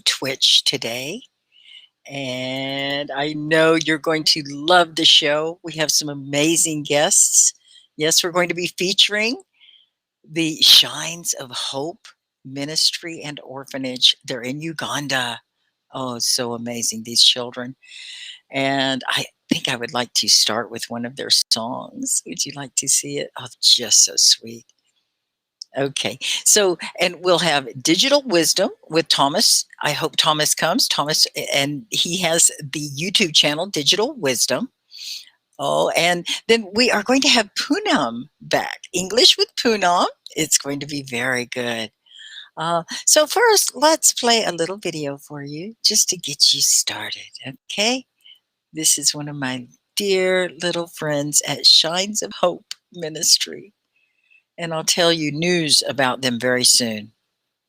Twitch today. And I know you're going to love the show. We have some amazing guests. Yes, we're going to be featuring the Shines of Hope Ministry and Orphanage. They're in Uganda. Oh, so amazing, these children. And I think I would like to start with one of their songs. Would you like to see it? Oh, just so sweet. Okay. So, and we'll have Digital Wisdom with Thomas. I hope Thomas comes. Thomas, and he has the YouTube channel, Digital Wisdom. Oh, and then we are going to have Poonam back. English with Poonam. It's going to be very good. So first, let's play a little video for you just to get you started, okay? This is one of my dear little friends at Shines of Hope Ministry, and I'll tell you news about them very soon.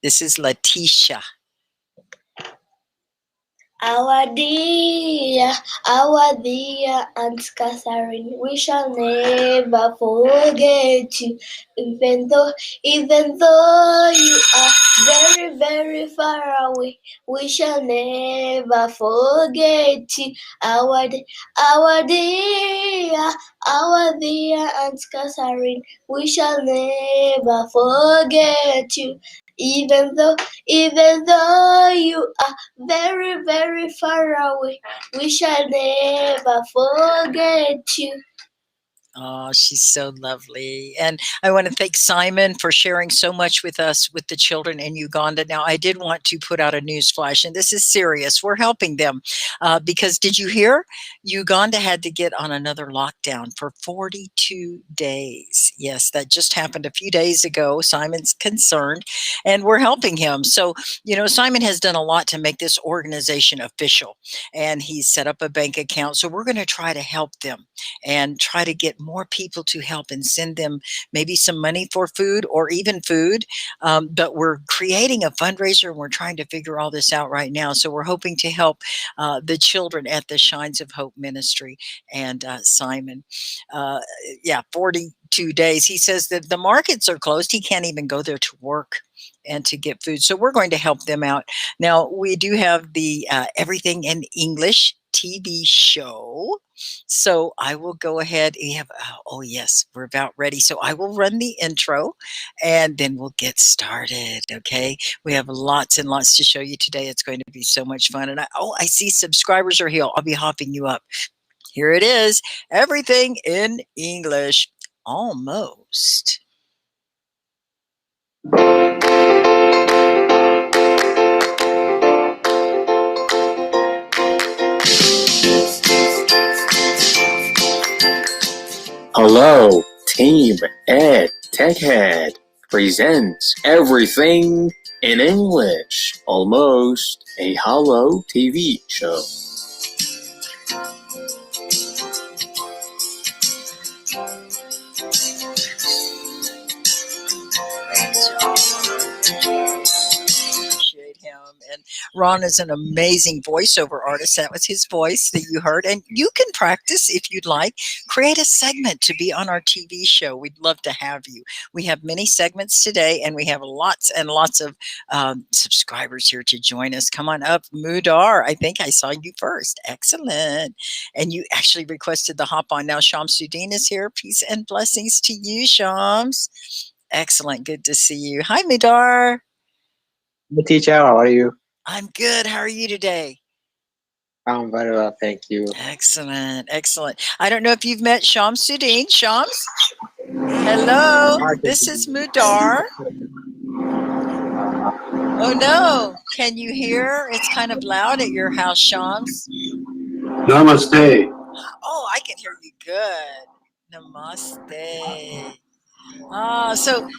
This is Letitia. Our dear Aunt Kathryn, we shall never forget you, even though you are very, very far away. We shall never forget you, our dear Aunt Kathryn, we shall never forget you, even though you are very, very far away. We shall never forget you. Oh, she's so lovely. And I want to thank Simon for sharing so much with us with the children in Uganda. Now, I did want to put out a news flash, and this is serious. We're helping them because did you hear? Uganda had to get on another lockdown for 42 days. Yes, that just happened a few days ago. Simon's concerned, and we're helping him. So, Simon has done a lot to make this organization official, and he's set up a bank account. So we're going to try to help them and try to get more people to help and send them maybe some money for food or even food. But we're creating a fundraiser and we're trying to figure all this out right now. So we're hoping to help the children at the Shines of Hope Ministry and Simon. 42 days. He says that the markets are closed. He can't even go there to work and to get food. So we're going to help them out. Now, we do have the Everything in English TV show. So I will go ahead. We have, oh yes, we're about ready. So I will run the intro and then we'll get started. Okay. We have lots and lots to show you today. It's going to be so much fun. And I see subscribers are here. I'll be hopping you up. Here it is. Everything in English. Almost. Hello, Team Ed TechHead presents Everything in English, almost a Hello TV show. Appreciate him. And Ron is an amazing voiceover artist. That was his voice that you heard. And you can practice if you'd like. Create a segment to be on our TV show. We'd love to have you. We have many segments today, and we have lots and lots of subscribers here to join us. Come on up, Mudar. I think I saw you first. Excellent. And you actually requested the hop on. Now, Shamsuddin is here. Peace and blessings to you, Shams. Excellent. Good to see you. Hi, Mudar. Hey, teacher, how are you? I'm good. How are you today? I'm very well, thank you. Excellent. Excellent. I don't know if you've met Shamsuddin. Shams? Hello. This is Mudar. Oh, no. Can you hear? It's kind of loud at your house, Shams. Namaste. Oh, I can hear you good. Namaste. So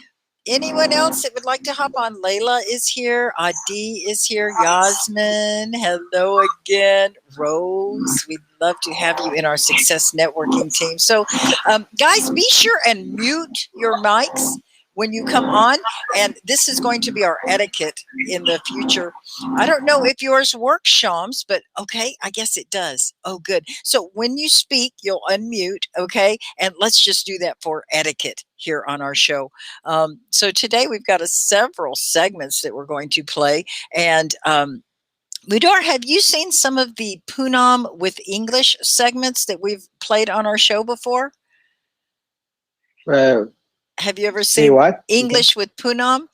anyone else that would like to hop on? Layla is here. Adi is here. Yasmin. Hello again. Rose. We'd love to have you in our Success Networking team. So, guys, be sure and mute your mics when you come on. And this is going to be our etiquette in the future. I don't know if yours works, Shams, but okay, I guess it does. Oh, good. So when you speak, you'll unmute, okay? And let's just do that for etiquette here on our show. So today we've got several segments that we're going to play. And Mudar, have you seen some of the Poonam with English segments that we've played on our show before? Uh, Have you ever say seen what? English with Poonam?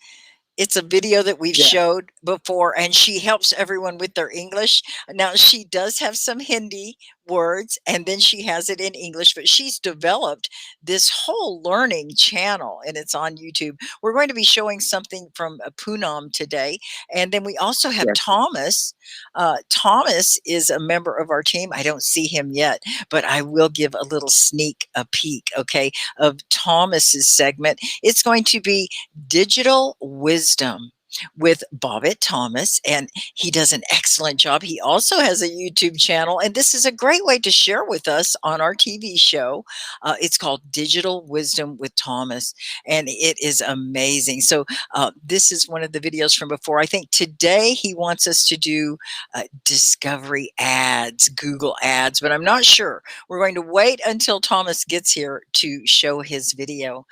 It's a video that we've Yeah. showed before, and she helps everyone with their English. Now, she does have some Hindi words, and then she has it in English, but she's developed this whole learning channel, and it's on YouTube. We're going to be showing something from Poonam today, and then we also have Yes. Thomas. Thomas is a member of our team. I don't see him yet, but I will give a little sneak a peek, okay, of Thomas's segment. It's going to be Digital Wisdom with Bobbitt Thomas, and he does an excellent job. He also has a YouTube channel, and this is a great way to share with us on our TV show. It's called Digital Wisdom with Thomas, and it is amazing. So this is one of the videos from before. I think today he wants us to do discovery ads, Google ads, but I'm not sure. We're going to wait until Thomas gets here to show his video.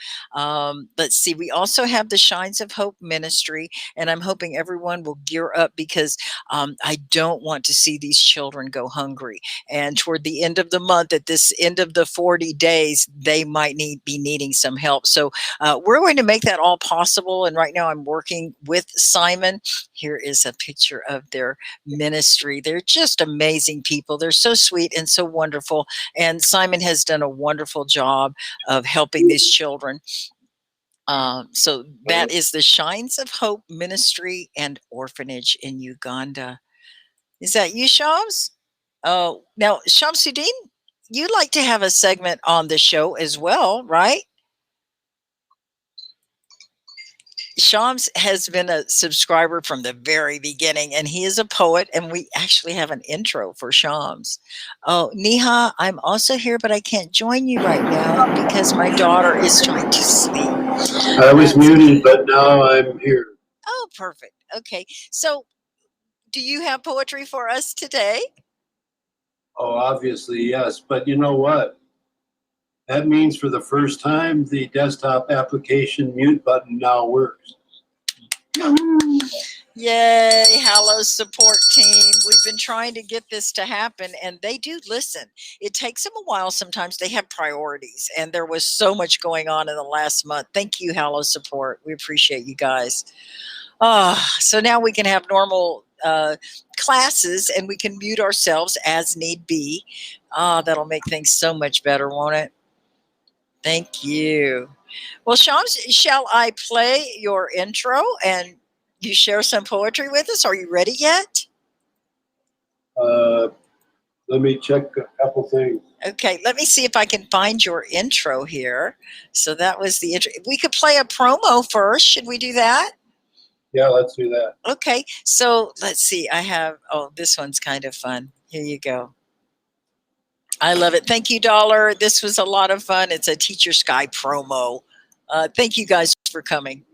Let's see, we also have the Shines of Hope Ministry, and I'm hoping everyone will gear up because I don't want to see these children go hungry. And toward the end of the month, at this end of the 40 days, they might be needing some help. So we're going to make that all possible. And right now I'm working with Simon. Here is a picture of their ministry. They're just amazing people. They're so sweet and so wonderful. And Simon has done a wonderful job of helping these children. So that is the Shines of Hope Ministry and Orphanage in Uganda. Is that you, Shams? Oh, now Shamsuddin, you'd like to have a segment on the show as well, right? Shams has been a subscriber from the very beginning, and he is a poet, and we actually have an intro for Shams. Oh, Neha, I'm also here, but I can't join you right now because my daughter is trying to sleep. I was muted, but now I'm here. Oh, perfect. Okay. So, do you have poetry for us today? Oh, obviously, yes. But you know what? That means for the first time, the desktop application mute button now works. Yay, Hallow support team. We've been trying to get this to happen, and they do listen. It takes them a while sometimes. They have priorities, and there was so much going on in the last month. Thank you, Hallow support. We appreciate you guys. So now we can have normal classes, and we can mute ourselves as need be. That'll make things so much better, won't it? Thank you. Well, Shams, shall I play your intro and you share some poetry with us? Are you ready yet? Let me check a couple things. Okay, let me see if I can find your intro here. So that was the intro. We could play a promo first. Should we do that? Yeah, let's do that. Okay, so let's see. I have, oh, this one's kind of fun. Here you go. I love it. Thank you, Dollar. This was a lot of fun. It's a Teacher Sky promo. Thank you guys for coming.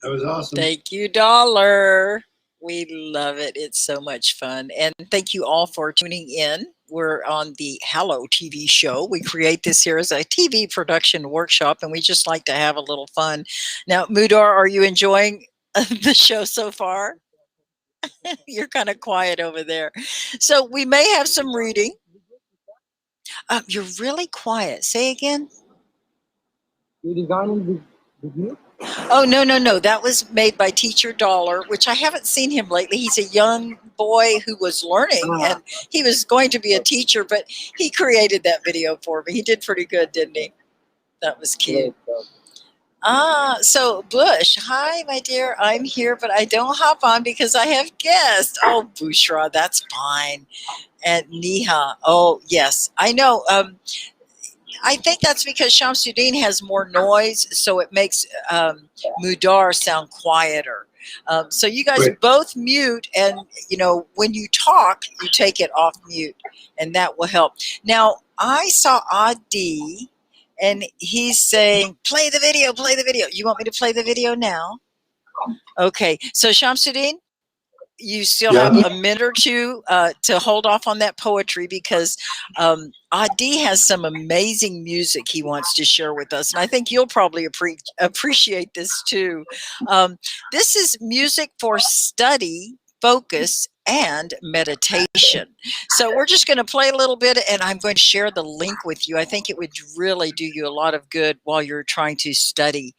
That was awesome. Thank you, Dollar. We love it. It's so much fun. And thank you all for tuning in. We're on the Hello TV show. We create this here as a TV production workshop, and we just like to have a little fun. Now, Mudar, are you enjoying the show so far? You're kind of quiet over there. So we may have some reading. You're really quiet. Say again. Oh, no, no, no. That was made by Teacher Dollar, which I haven't seen him lately. He's a young boy who was learning, and he was going to be a teacher, but he created that video for me. He did pretty good, didn't he? That was cute. So Bush, hi, my dear. I'm here, but I don't hop on because I have guests. Oh, Bushra, that's fine. And Niha, oh, yes, I know. I think that's because Shamsuddin has more noise, so it makes Mudar sound quieter. So you guys both mute, and when you talk, you take it off mute, and that will help. Now, I saw Adi, and he's saying, "Play the video, play the video." You want me to play the video now? Okay. So Shamsuddin, you still have a minute or two to hold off on that poetry, because Adi has some amazing music he wants to share with us, and I think you'll probably appreciate this too. This is music for study, focus, and meditation. So we're just going to play a little bit, and I'm going to share the link with you. I think it would really do you a lot of good while you're trying to study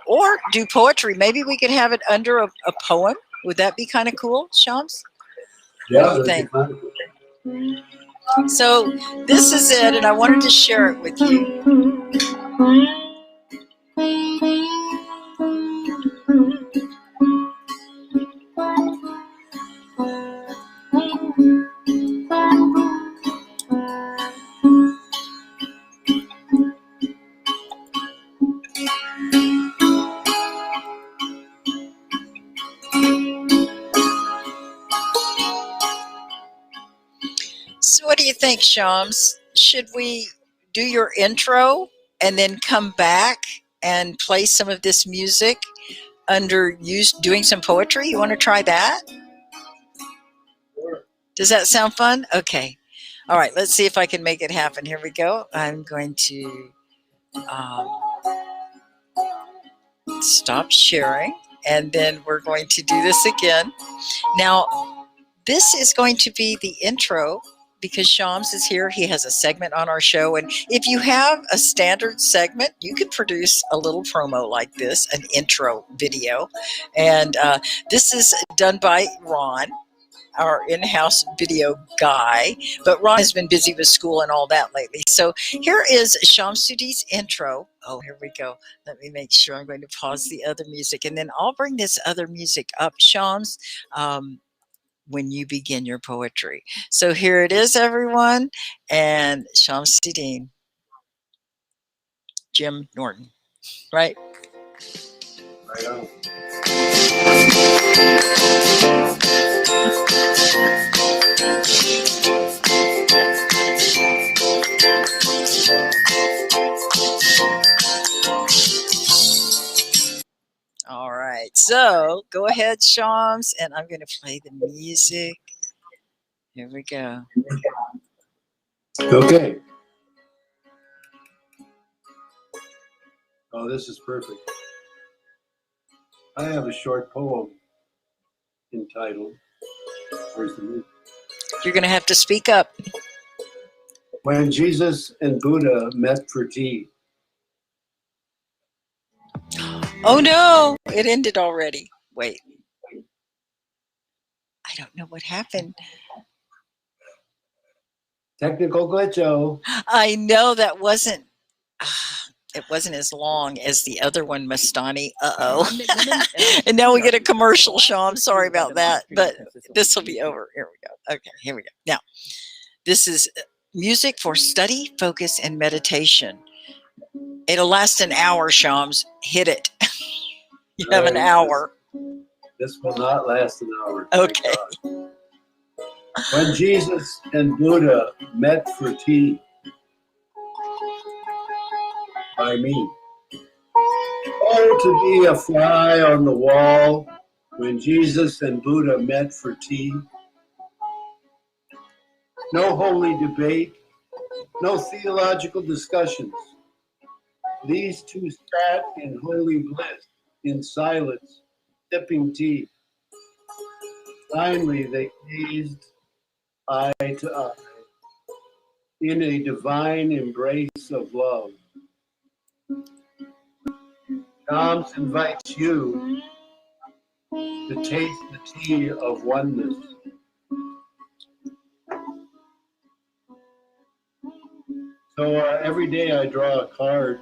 or do poetry. Maybe we could have it under a poem. Would that be kind of cool, Shams? Yeah, what do you think? So this is it, and I wanted to share it with you. So what do you think, Shams? Should we do your intro and then come back and play some of this music under you doing some poetry? You want to try that? Does that sound fun? Okay. All right, let's see if I can make it happen. Here we go. I'm going to stop sharing, and then we're going to do this again. Now, this is going to be the intro because Shams is here. He has a segment on our show, and if you have a standard segment, you could produce a little promo like this, an intro video. And this is done by Ron, our in-house video guy, but Ron has been busy with school and all that lately. So here is Shamsuddin's intro. Oh, here we go. Let me make sure. I'm going to pause the other music, and then I'll bring this other music up, Shams, when you begin your poetry. So here it is, everyone, and Shamsuddin, Jim Norton, right? Right on. All right, so go ahead, Shams, and I'm going to play the music. Here we go. Okay. Oh, this is perfect. I have a short poem entitled, where's the music? You're going to have to speak up. When Jesus and Buddha met for tea. Oh no, it ended already. Wait. I don't know what happened. Technical glitcho. I know that wasn't, it wasn't as long as the other one, Mastani. Uh-oh. And now we get a commercial, Sean. Sorry about that, but this will be over. Here we go. Okay, here we go. Now, this is music for study, focus, and meditation. It'll last an hour, Shams. Hit it. You have an hour. This will not last an hour. Okay. When Jesus and Buddha met for tea. By me. Oh, to be a fly on the wall when Jesus and Buddha met for tea. No holy debate, no theological discussions. These two sat in holy bliss, in silence, sipping tea. Finally, they gazed eye to eye in a divine embrace of love. Shams invites you to taste the tea of oneness. So every day I draw a card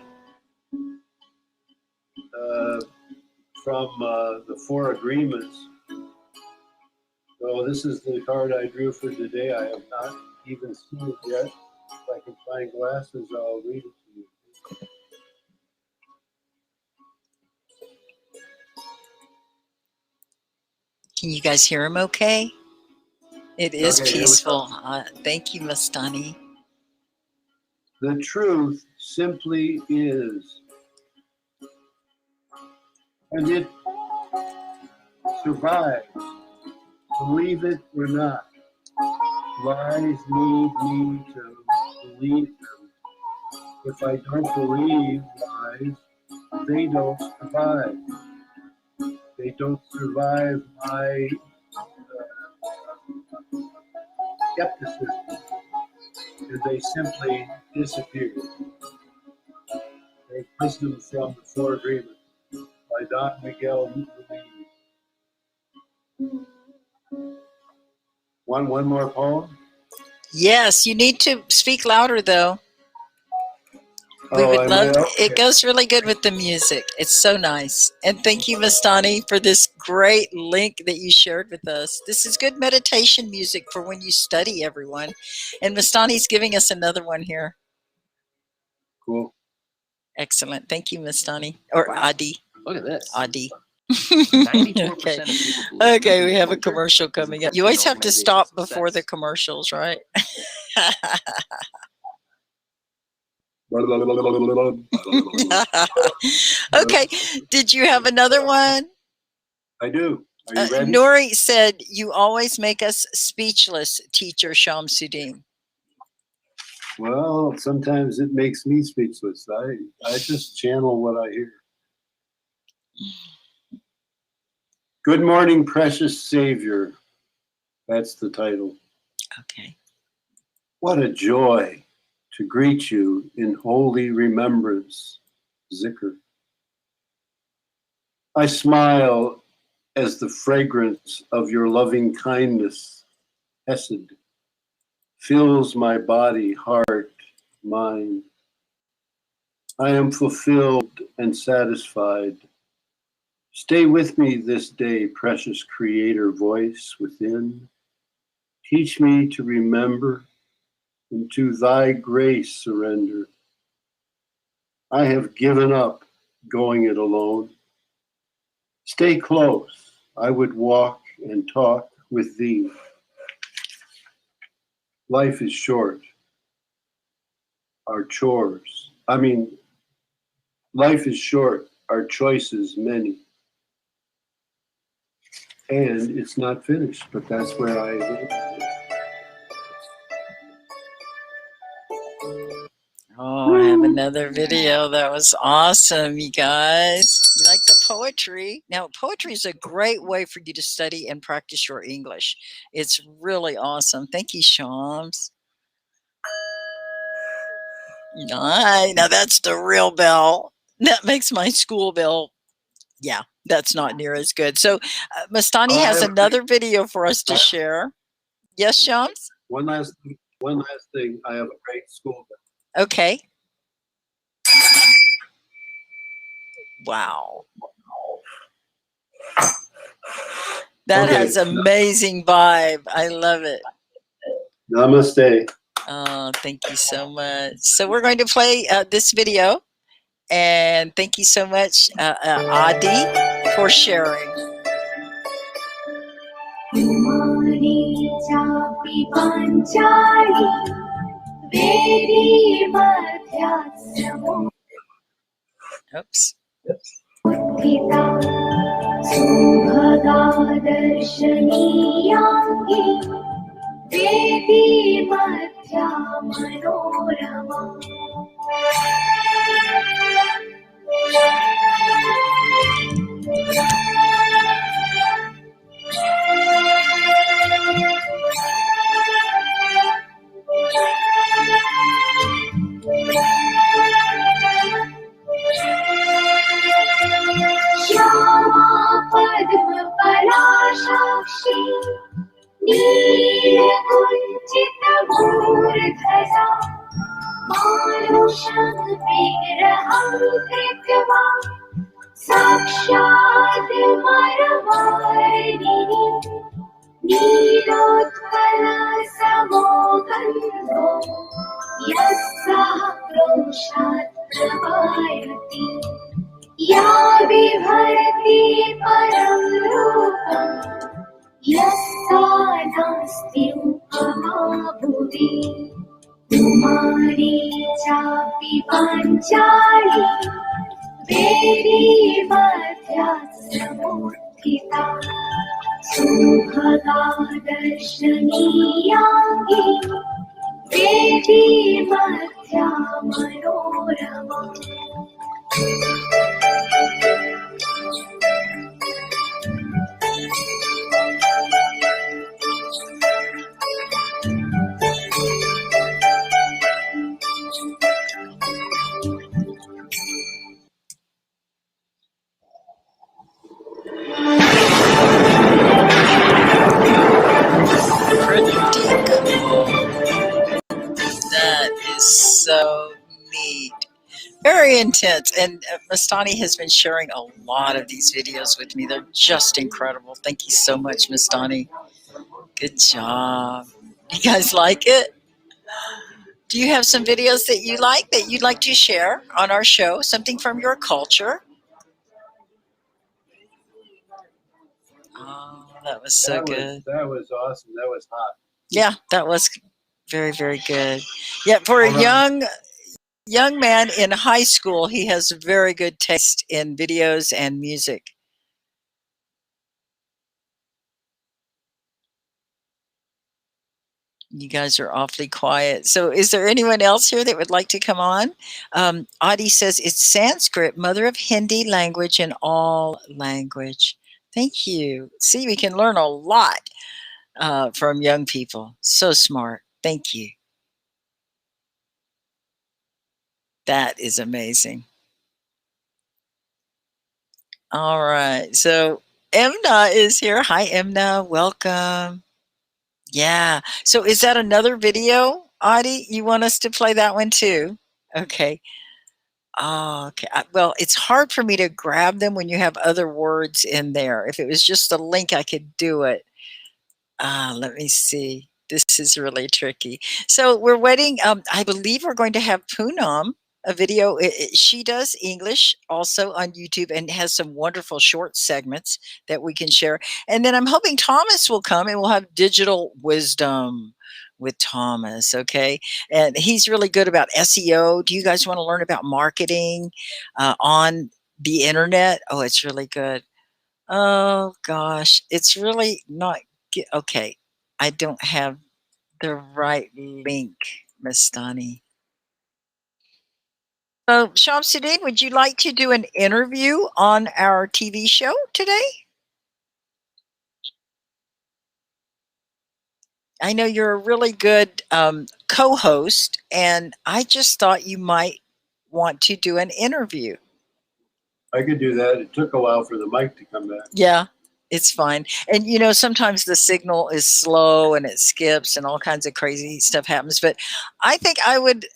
from the four agreements. So this is the card I drew for today. I have not even seen it yet. If I can find glasses, I'll read it to you. Can you guys hear him okay? It is Okay, peaceful. Thank you, Mastani. The truth simply is, and it survives, believe it or not. Lies need me to believe them. If I don't believe lies, they don't survive. They don't survive my skepticism, and they simply disappear. There's wisdom from the Four Agreements by Don Miguel Ruiz. One more poem? Yes, you need to speak louder, though. We would love it. Goes really good with the music. It's so nice. And thank you, Mastani, for this great link that you shared with us. This is good meditation music for when you study, everyone. And Mastani's giving us another one here. Cool. Excellent. Thank you, Mastani. Or Adi. Look at this. Adi. 94% Okay. of people believe Okay, we have a culture commercial is coming the up. You always testing have to stop organization's before the success. commercials, right? Okay. Did you have another one? I do. Are you ready? Nori said, "You always make us speechless, teacher Shamsuddin." Well, sometimes it makes me speechless. I just channel what I hear. Good morning, precious Savior. That's the title. Okay. What a joy to greet you in holy remembrance, Zikr. I smile as the fragrance of your loving kindness, Hesed, fills my body, heart, mind. I am fulfilled and satisfied. Stay with me this day, precious Creator voice within. Teach me to remember and to thy grace surrender. I have given up going it alone. Stay close, I would walk and talk with thee. Life is short. Our chores. Life is short, our choices many. And it's not finished, but that's where Oh, I have another video. That was awesome, you guys. You like the poetry? Now, poetry is a great way for you to study and practice your English. It's really awesome. Thank you, Shams. Nice. Now, that's the real bell. That makes my school bell. Yeah, that's not near as good. So, Mastani has another video for us to share. Yes, Shams? One last thing. I have a great school bell. Okay. Wow. That has amazing vibe. I love it. Namaste. Oh, thank you so much. So we're going to play this video. And thank you so much, Adi, for sharing. Oops. पिता सुभगादर्शनीयाङ्गी देवी मध्या मनोरमा श्यामा पद्म पलाशाक्षी नीलकुञ्चित भूर्ध्वजा मानुषं विग्रहं कृत्वा साक्षात् परमार्दिनी नीलोत्पलसमोगन्धो यस्याः प्रोषात् प्रभायति या बिभर्ति परं रूपं यस्या नास्ति उपमा भुवि कुमारी चापि पाञ्चाली देवी मध्या समुत्थिता सुभगा दर्शनीयाङ्गी देवी मध्या Manorama Pretty cool. That is so neat. Very intense. And Mastani has been sharing a lot of these videos with me. They're just incredible. Thank you so much, Mastani. Good job. You guys like it? Do you have some videos that you like that you'd like to share on our show? Something from your culture? Oh, that was so good. That was awesome. That was hot. Yeah, that was very, very good. Yeah, for a young man in high school, he has very good taste in videos and music. You guys are awfully quiet. So is there anyone else here that would like to come on? Adi says, it's Sanskrit, mother of Hindi language and all language. Thank you. See, we can learn a lot from young people. So smart. Thank you. That is amazing. All right. So Emna is here. Hi, Emna. Welcome. Yeah. So is that another video, Adi? You want us to play that one too? Okay. Oh, okay. Well, it's hard for me to grab them when you have other words in there. If it was just a link, I could do it. Let me see. This is really tricky. So we're waiting. I believe we're going to have Poonam, a video. She does English also on YouTube and has some wonderful short segments that we can share. And then I'm hoping Thomas will come and we'll have digital wisdom with Thomas. Okay. And he's really good about SEO. Do you guys want to learn about marketing on the internet? Oh, it's really good. Oh gosh, it's really not okay. I don't have the right link, Mastani. So, Shamsuddin, would you like to do an interview on our TV show today? I know you're a really good co-host, and I just thought you might want to do an interview. I could do that. It took a while for the mic to come back. Yeah, it's fine. And you know, sometimes the signal is slow and it skips and all kinds of crazy stuff happens. But I think I would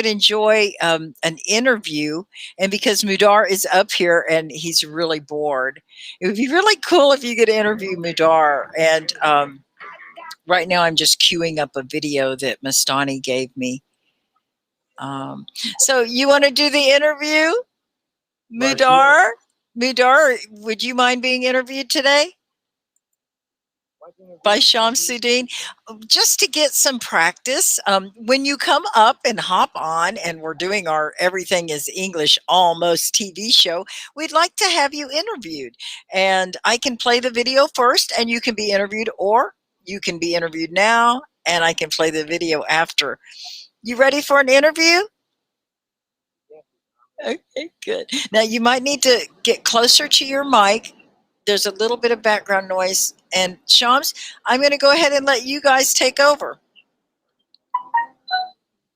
enjoy an interview. And because Mudar is up here and he's really bored, it would be really cool if you could interview Mudar. And right now I'm just queuing up a video that Mastani gave me. So you want to do the interview? Mudar? Mudar, would you mind being interviewed today? by Shamsuddin, just to get some practice. When you come up and hop on, and we're doing our Everything is English Almost TV show, we'd like to have you interviewed. And I can play the video first, and you can be interviewed, or you can be interviewed now, and I can play the video after. You ready for an interview? Okay, good. Now you might need to get closer to your mic. There's a little bit of background noise. And Shams, I'm going to go ahead and let you guys take over.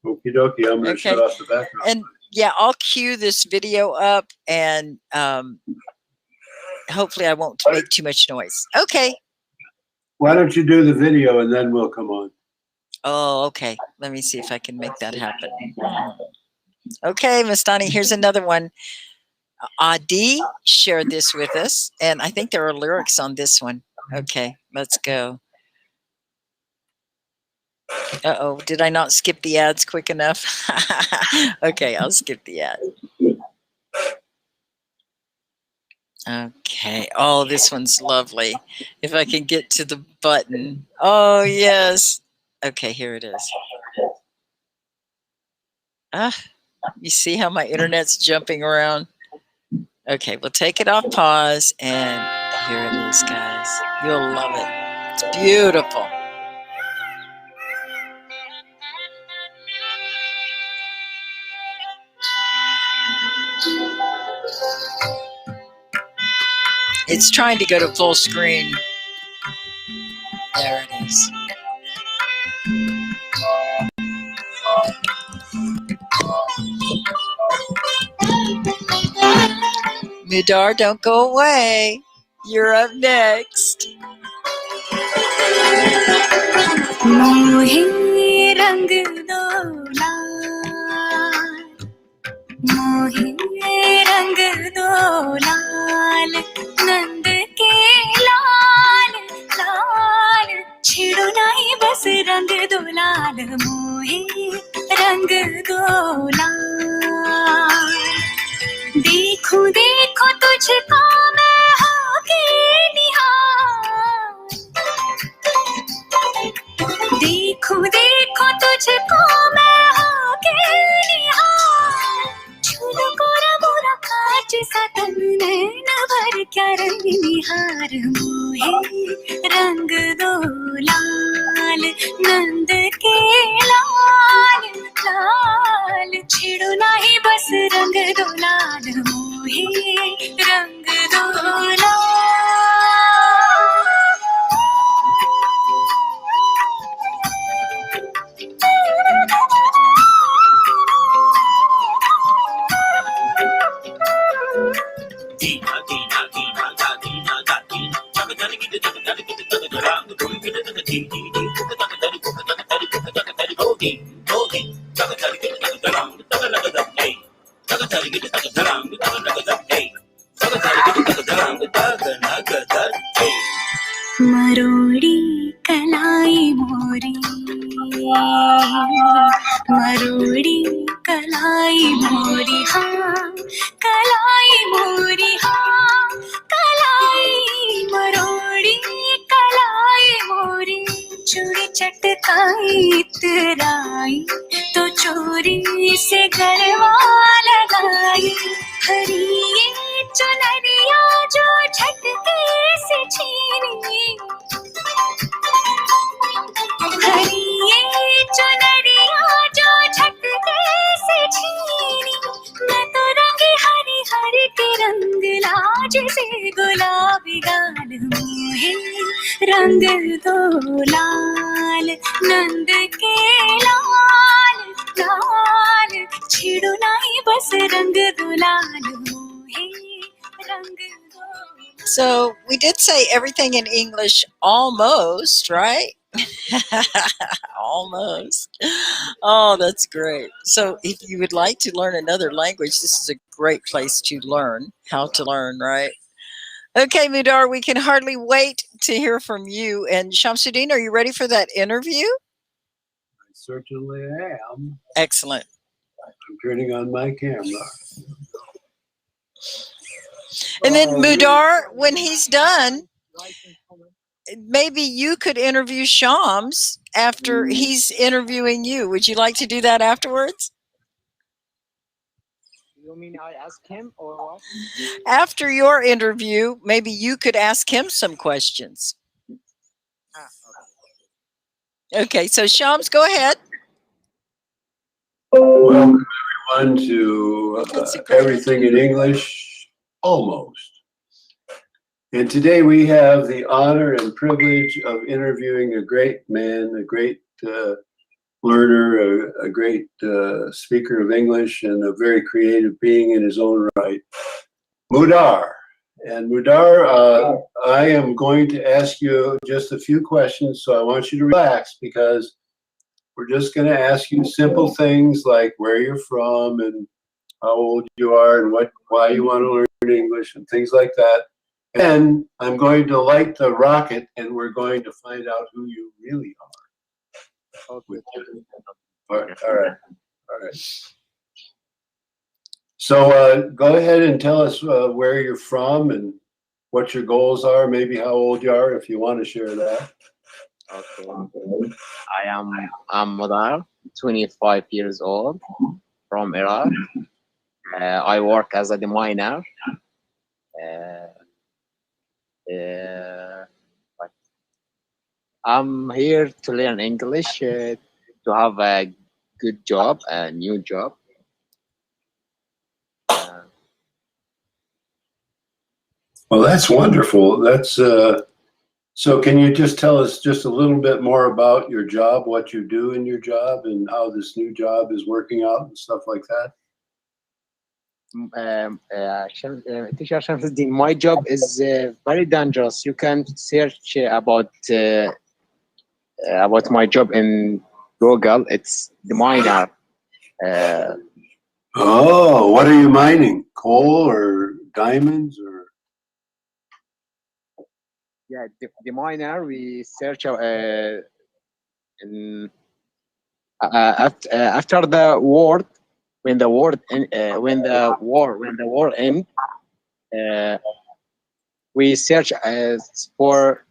Okie dokie, I'm going to Okay. shut off the background. And yeah, I'll cue this video up, and hopefully I won't make too much noise. Okay. Why don't you do the video and then we'll come on? Oh, okay. Let me see if I can make that happen. Okay, Mastani, here's another one. Adi shared this with us, and I think there are lyrics on this one. Okay, let's go. Uh-oh, did I not skip the ads quick enough? Okay, I'll skip the ad. Okay, oh, this one's lovely. If I can get to the button. Oh, yes. Okay, here it is. You see how my internet's jumping around? Okay, we'll take it off pause, and here it is, guys. You'll love it. It's beautiful. It's trying to go to full screen. There it is. Midar, don't go away. You're up next. मोहे रंग दो लाल नंद के लाल लाल छिड़ो नहीं बस रंग दो लाल मोहे रंग दो लाल देखो देखो तुझको मैं होके निहार देखो देखो तुझको मैं होके निहार छूलो कोरा मोरा कांच सा तन नैन भर क्या रंग निहार मोहे रंग दो लाल नंद के लाल लाल छिड़ो नहीं बस रंग दो लाल मोहे रंग दो लाल मरोड़ी कलाई मोरी मरोड़ी कलाई मोरी हाँ कलाई मोरी हाँ कलाई मरोड़ी कलाई मोरी चूड़ी चटकाई इतराई तो चोरी से गरवा लगाई हरी ये चुनरिया जो झटके से छीनी हरी ये चुनरिया जो झटके से छीनी मैं तो रंगी हरी हरी के रंग लाज से गुलाबी गाल मोहे रंग दो लाल नंद के लाल लाल छिड़ो नहीं बस रंग दो लाल मोहे रंग दो. So we did say everything in English almost, right? Almost. Oh, that's great. So if you would like to learn another language, this is a great place to learn how to learn, right? Okay, Mudar, we can hardly wait to hear from you. And Shamsuddin, are you ready for that interview? I certainly am. Excellent. I'm turning on my camera. And then Mudar, when he's done, maybe you could interview Shams after he's interviewing you. Would you like to do that afterwards? You mean I ask him or what? After your interview, maybe you could ask him some questions. Ah, Okay, so Shams, go ahead. Welcome everyone to That's a great Everything in English, almost. And today we have the honor and privilege of interviewing a great man, a great learner, a great speaker of English, and a very creative being in his own right, Mudar. And Mudar, I am going to ask you just a few questions, so I want you to relax because we're just going to ask you simple things like where you're from and how old you are and why you want to learn English and things like that. And I'm going to light the rocket and we're going to find out who you really are. okay. All right. So go ahead and tell us where you're from and what your goals are, maybe how old you are, if you want to share that. Okay. I'm Madar, 25 years old, from Iraq. I work as a deminer. But I'm here to learn English, to have a good job, a new job. Well, that's wonderful. That's so can you just tell us just a little bit more about your job, what you do in your job, and how this new job is working out and stuff like that? Teacher Shamsuddin, my job is very dangerous. You can search about my job in Google. It's the miner. Oh, what are you mining? Coal or diamonds or? Yeah, the miner. We search after the war. When the war end, we search for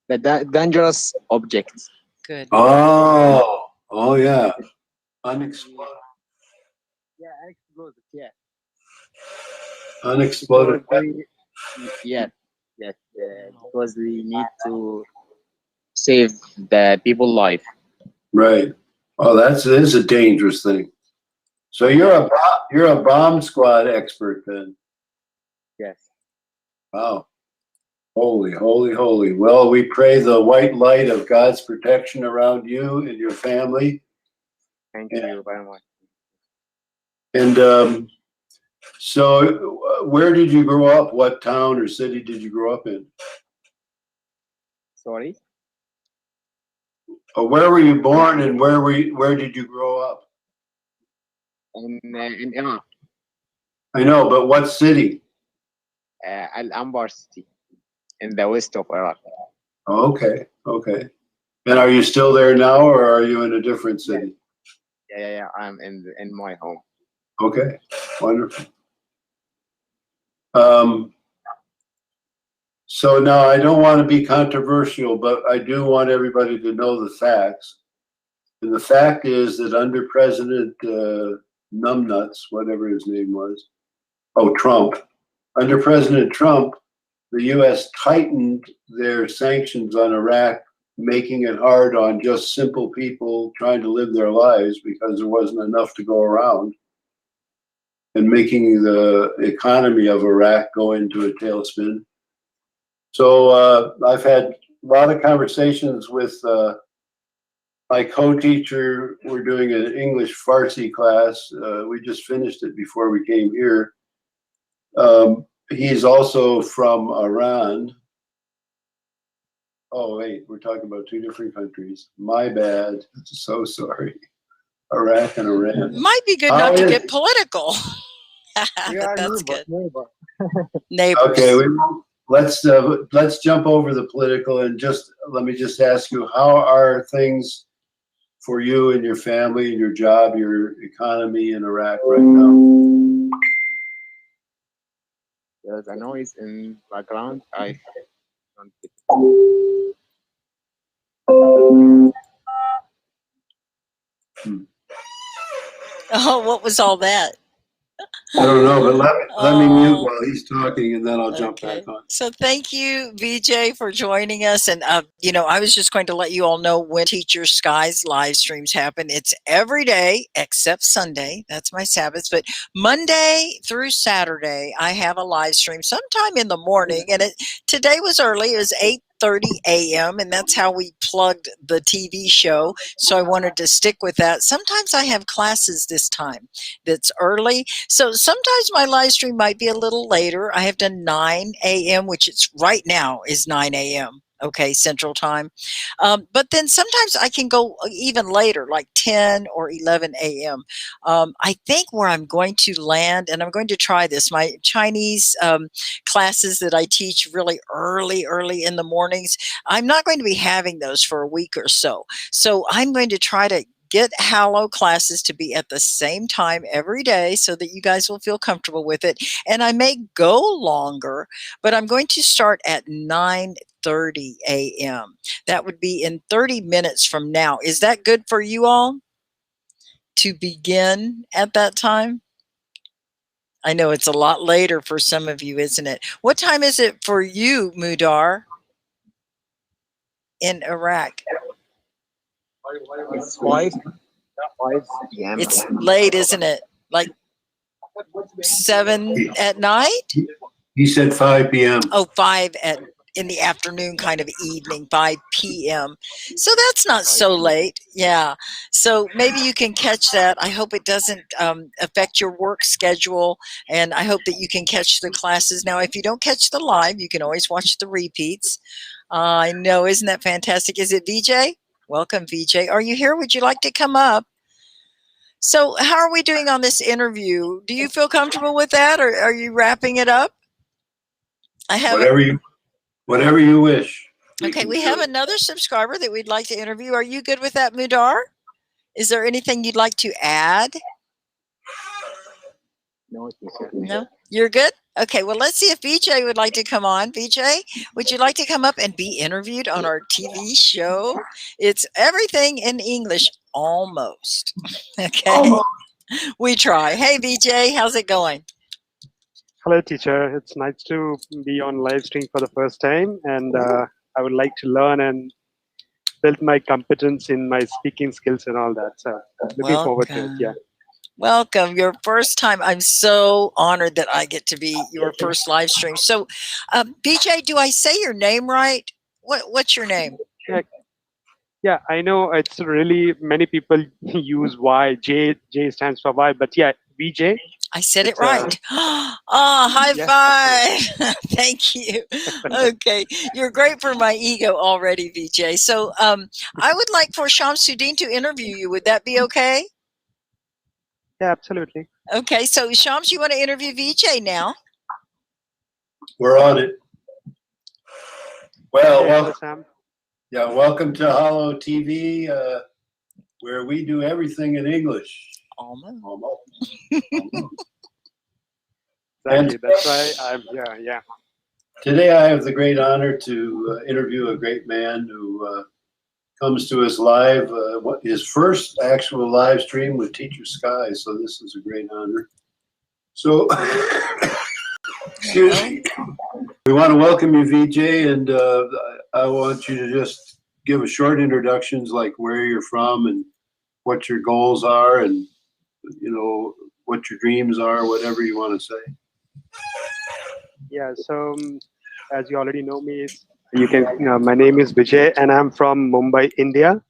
the dangerous objects. Good. Oh yeah, unexploded. Yeah, explosive. Yeah, Unexploded. Yes, because we need to save the people's life. Right. Oh, that is a dangerous thing. So you're a bomb squad expert then. Yes. Wow. Holy, holy, holy. Well, we pray the white light of God's protection around you and your family. Thank you very much. And so where did you grow up? What town or city did you grow up in? Sorry. Where were you born and where did you grow up? In Iraq, I know, but what city? Al-Anbar city, in the west of Iraq. Oh, okay. And are you still there now or are you in a different city? Yeah. I'm in my home. Okay, wonderful. So now I don't want to be controversial, but I do want everybody to know the facts. And the fact is that under President Numbnuts, whatever his name was, Trump, under President Trump, the U.S. tightened their sanctions on Iraq, making it hard on just simple people trying to live their lives because there wasn't enough to go around, and making the economy of Iraq go into a tailspin. So I've had a lot of conversations with my co-teacher. We're doing an English Farsi class. We just finished it before we came here. He's also from Iran. Oh, wait, we're talking about two different countries. My bad. So sorry. Iraq and Iran. Might be good not to get political. But that's good. Neighbors. Okay, let's jump over the political and let me just ask you, how are things for you and your family and your job, your economy in Iraq right now? There's a noise in background. I don't get it. Oh, what was all that? I don't know, but let me mute Oh, while he's talking, and then I'll jump back okay. on. So thank you, VJ, for joining us. And, I was just going to let you all know when Teacher Sky's live streams happen. It's every day except Sunday. That's my Sabbath. But Monday through Saturday, I have a live stream sometime in the morning. And today was early. It was 8:30 a.m. And that's how we plugged the TV show. So I wanted to stick with that. Sometimes I have classes this time that's early. So sometimes my live stream might be a little later. I have done 9 a.m., which it's right now is 9 a.m. Okay, Central Time. But then sometimes I can go even later, like 10 or 11 a.m. I think where I'm going to land, and I'm going to try this, my Chinese classes that I teach really early in the mornings, I'm not going to be having those for a week or so. So I'm going to try to get Hallow classes to be at the same time every day so that you guys will feel comfortable with it. And I may go longer, but I'm going to start at 9:30 a.m. That would be in 30 minutes from now. Is that good for you all to begin at that time? I know it's a lot later for some of you, isn't it? What time is it for you, Mudar, in Iraq? It's 5 p.m. It's late, isn't it? Like 7 at night? He said 5 p.m. Oh, 5 in the afternoon, kind of evening, 5 p.m. So that's not so late. Yeah. So maybe you can catch that. I hope it doesn't affect your work schedule. And I hope that you can catch the classes. Now, if you don't catch the live, you can always watch the repeats. I know. Isn't that fantastic? Is it VJ? Welcome, VJ. Are you here? Would you like to come up? So how are we doing on this interview? Do you feel comfortable with that, or are you wrapping it up? I have Whatever you wish. Okay, we have another subscriber that we'd like to interview. Are you good with that, Mudar? Is there anything you'd like to add? No, No? You're good? Okay, well, let's see if VJ would like to come on. VJ, would you like to come up and be interviewed on our TV show? It's everything in English, almost. Okay, we try. Hey, VJ, how's it going? Hello, teacher. It's nice to be on live stream for the first time, and I would like to learn and build my competence in my speaking skills and all that. So, looking forward to it. Yeah. Welcome. Your first time. I'm so honored that I get to be your first live stream. So, BJ, do I say your name right? What's your name? Yeah, I know it's really many people use Y. J stands for Y, but yeah, VJ. I said it right. Oh, high five. Thank you. Okay. You're great for my ego already, VJ. So I would like for Shamsuddin to interview you. Would that be okay? Yeah, absolutely. Okay. So Shams, you want to interview VJ now? We're on it. Well, Hello, Sam. Yeah, welcome to Hollow TV, where we do everything in English. Almost. Exactly. That's why I'm here. Yeah. Today I have the great honor to interview a great man who comes to us live, his first actual live stream with Teacher Sky, so this is a great honor. So, excuse me. We want to welcome you, VJ, and I want you to just give a short introductions, like where you're from and what your goals are, and what your dreams are, whatever you want to say. Yeah. So, as you already know me, you can. My name is Vijay, and I'm from Mumbai, India.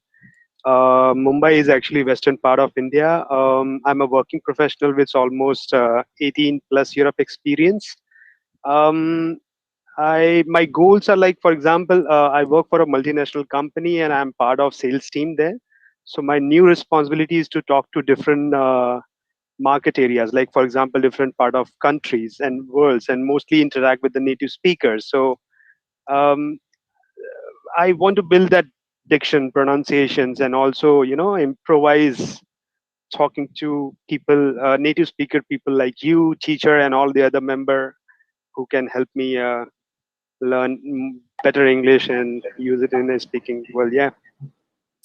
Mumbai is actually western part of India. I'm a working professional with almost 18 plus year of experience. My goals are like, for example, I work for a multinational company and I'm part of sales team there. So my new responsibility is to talk to different market areas, like for example, different part of countries and worlds, and mostly interact with the native speakers. So um, I want to build that diction, pronunciations, and also improvise talking to people, native speaker people like you, teacher, and all the other member who can help me learn better English and use it in a speaking world. Yeah.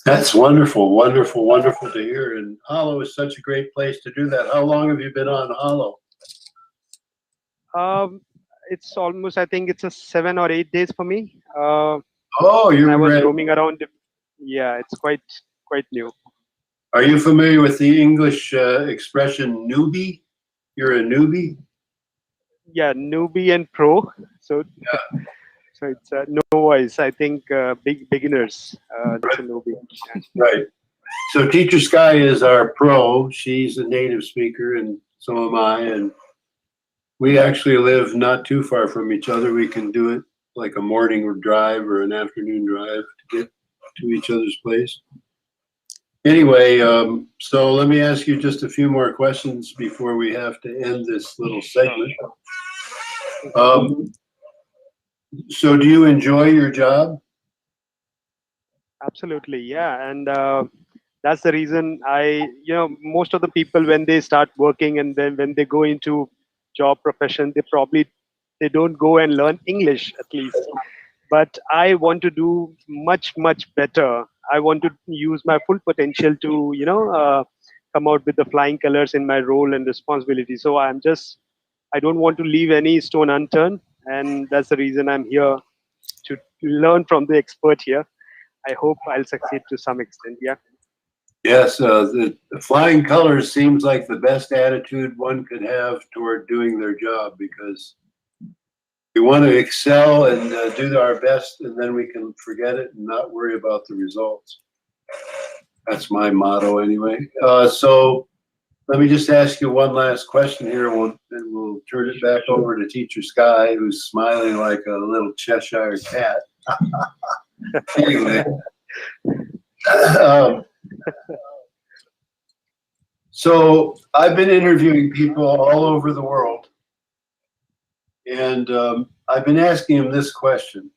That's wonderful, wonderful, wonderful to hear. And Hollow is such a great place to do that. How long have you been on Hollow? It's almost, I think it's a 7 or 8 days for me. Oh, And I you're was ready. roaming around. Yeah, it's quite new. Are you familiar with the English expression newbie? You're a newbie? Yeah, newbie and pro. So, so it's no voice. I think beginners. That's a newbie. Yeah. Right. So Teacher Sky is our pro. She's a native speaker, and so am I. And we actually live not too far from each other. We can do it like a morning drive or an afternoon drive to get to each other's place. Anyway, so let me ask you just a few more questions before we have to end this little segment. So do you enjoy your job? Absolutely, yeah. And that's the reason most of the people, when they start working and then when they go into job profession, they don't go and learn English at least. But I want to do much better. I want to use my full potential to come out with the flying colors in my role and responsibility. So I don't want to leave any stone unturned, and that's the reason I'm here to learn from the expert here. I hope I'll succeed to some extent. Yeah. Yes, the flying colors seems like the best attitude one could have toward doing their job, because we want to excel and do our best, and then we can forget it and not worry about the results. That's my motto anyway. So let me just ask you one last question here, and we'll turn it back over to Teacher Sky, who's smiling like a little Cheshire cat. Anyway. So I've been interviewing people all over the world, and I've been asking them this question.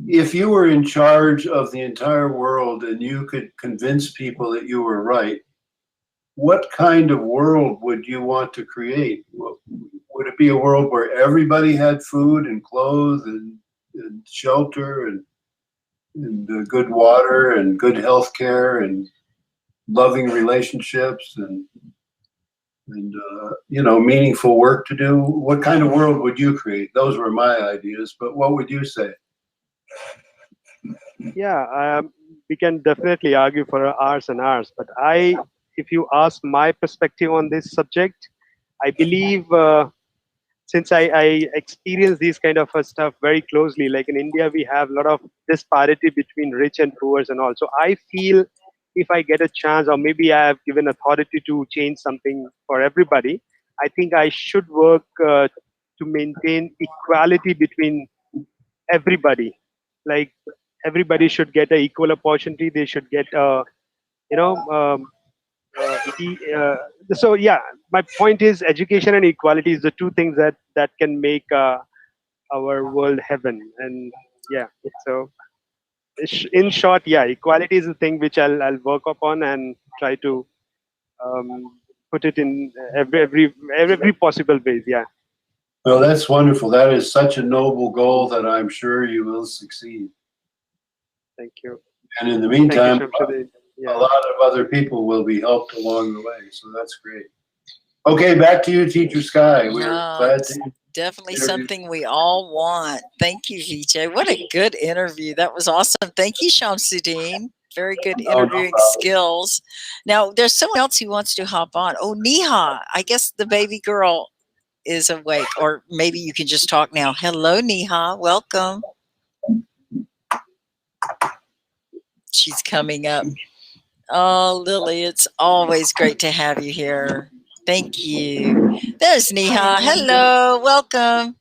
If you were in charge of the entire world and you could convince people that you were right, what kind of world would you want to create? Would it be a world where everybody had food and clothes and shelter and good water and good health care and loving relationships and meaningful work to do? What kind of world would you create? Those were my ideas, but what would you say? Yeah, we can definitely argue for hours and hours, but if you ask my perspective on this subject, I believe since I experience these kind of stuff very closely, like in India, we have a lot of disparity between rich and poor and all. So I feel if I get a chance, or maybe I have given authority to change something for everybody, I think I should work to maintain equality between everybody. Like everybody should get an equal opportunity. They should get so yeah, my point is education and equality is the two things that can make our world heaven. And yeah, so in short, yeah, equality is the thing which I'll work upon and try to put it in every possible ways. Yeah. Well, that's wonderful. That is such a noble goal that I'm sure you will succeed. Thank you. And in the meantime, yeah, a lot of other people will be helped along the way. So that's great. Okay, back to you, Teacher Sky. We're glad to definitely something we all want. Thank you, Vijay. What a good interview. That was awesome. Thank you, Shamsuddin. Very good interviewing skills. Now, there's someone else who wants to hop on. Oh, Neha. I guess the baby girl is awake, or maybe you can just talk now. Hello, Neha. Welcome. She's coming up. Oh, Lily, it's always great to have you here. Thank you. There's Neha. Hello. Welcome.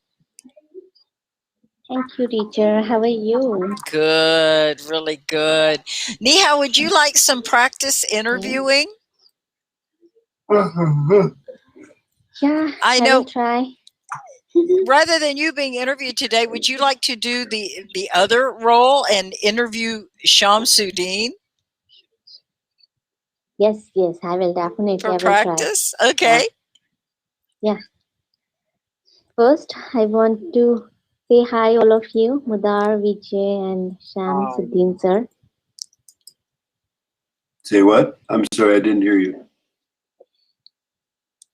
Thank you, teacher. How are you? Good. Really good. Neha, would you like some practice interviewing? Yeah, I know. will try. Rather than you being interviewed today, would you like to do the other role and interview Shamsuddin? Yes, I will definitely. For practice? Okay. Yeah. First, I want to say hi, all of you, Mudar, Vijay, and Shamsuddin, sir. Say what? I'm sorry, I didn't hear you.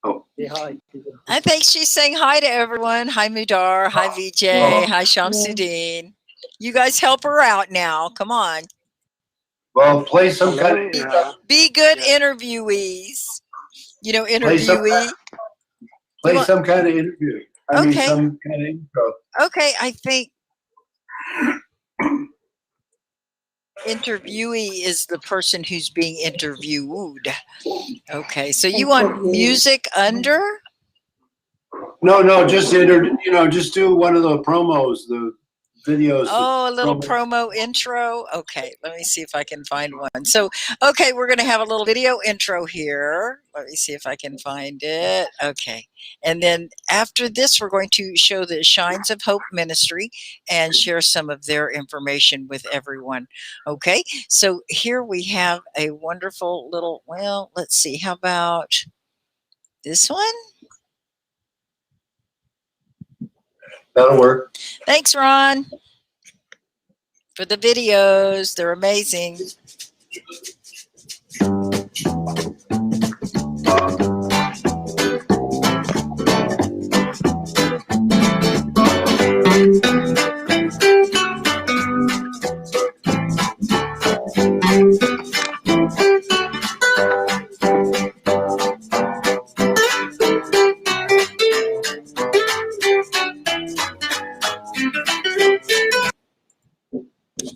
Oh. Say hi. I think she's saying hi to everyone. Hi, Mudar. Hi, Vijay. Hi, Shamsuddin. You guys help her out now. Come on. Well, play some kind of Be good interviewees. You know, interviewee. play some kind of interview. I mean, Okay. some kind of intro. Okay, I think interviewee is the person who's being interviewed. Okay, so you want music under? No, just just do one of the promos, the videos. Oh, a little promo intro. Okay, let me see if I can find one. So, okay, we're going to have a little video intro here. Let me see if I can find it. Okay, and then after this, we're going to show the Shines of Hope Ministry and share some of their information with everyone. Okay, so here we have a wonderful little, well, let's see, how about this one? That'll work. Thanks, Ron, for the videos. They're amazing.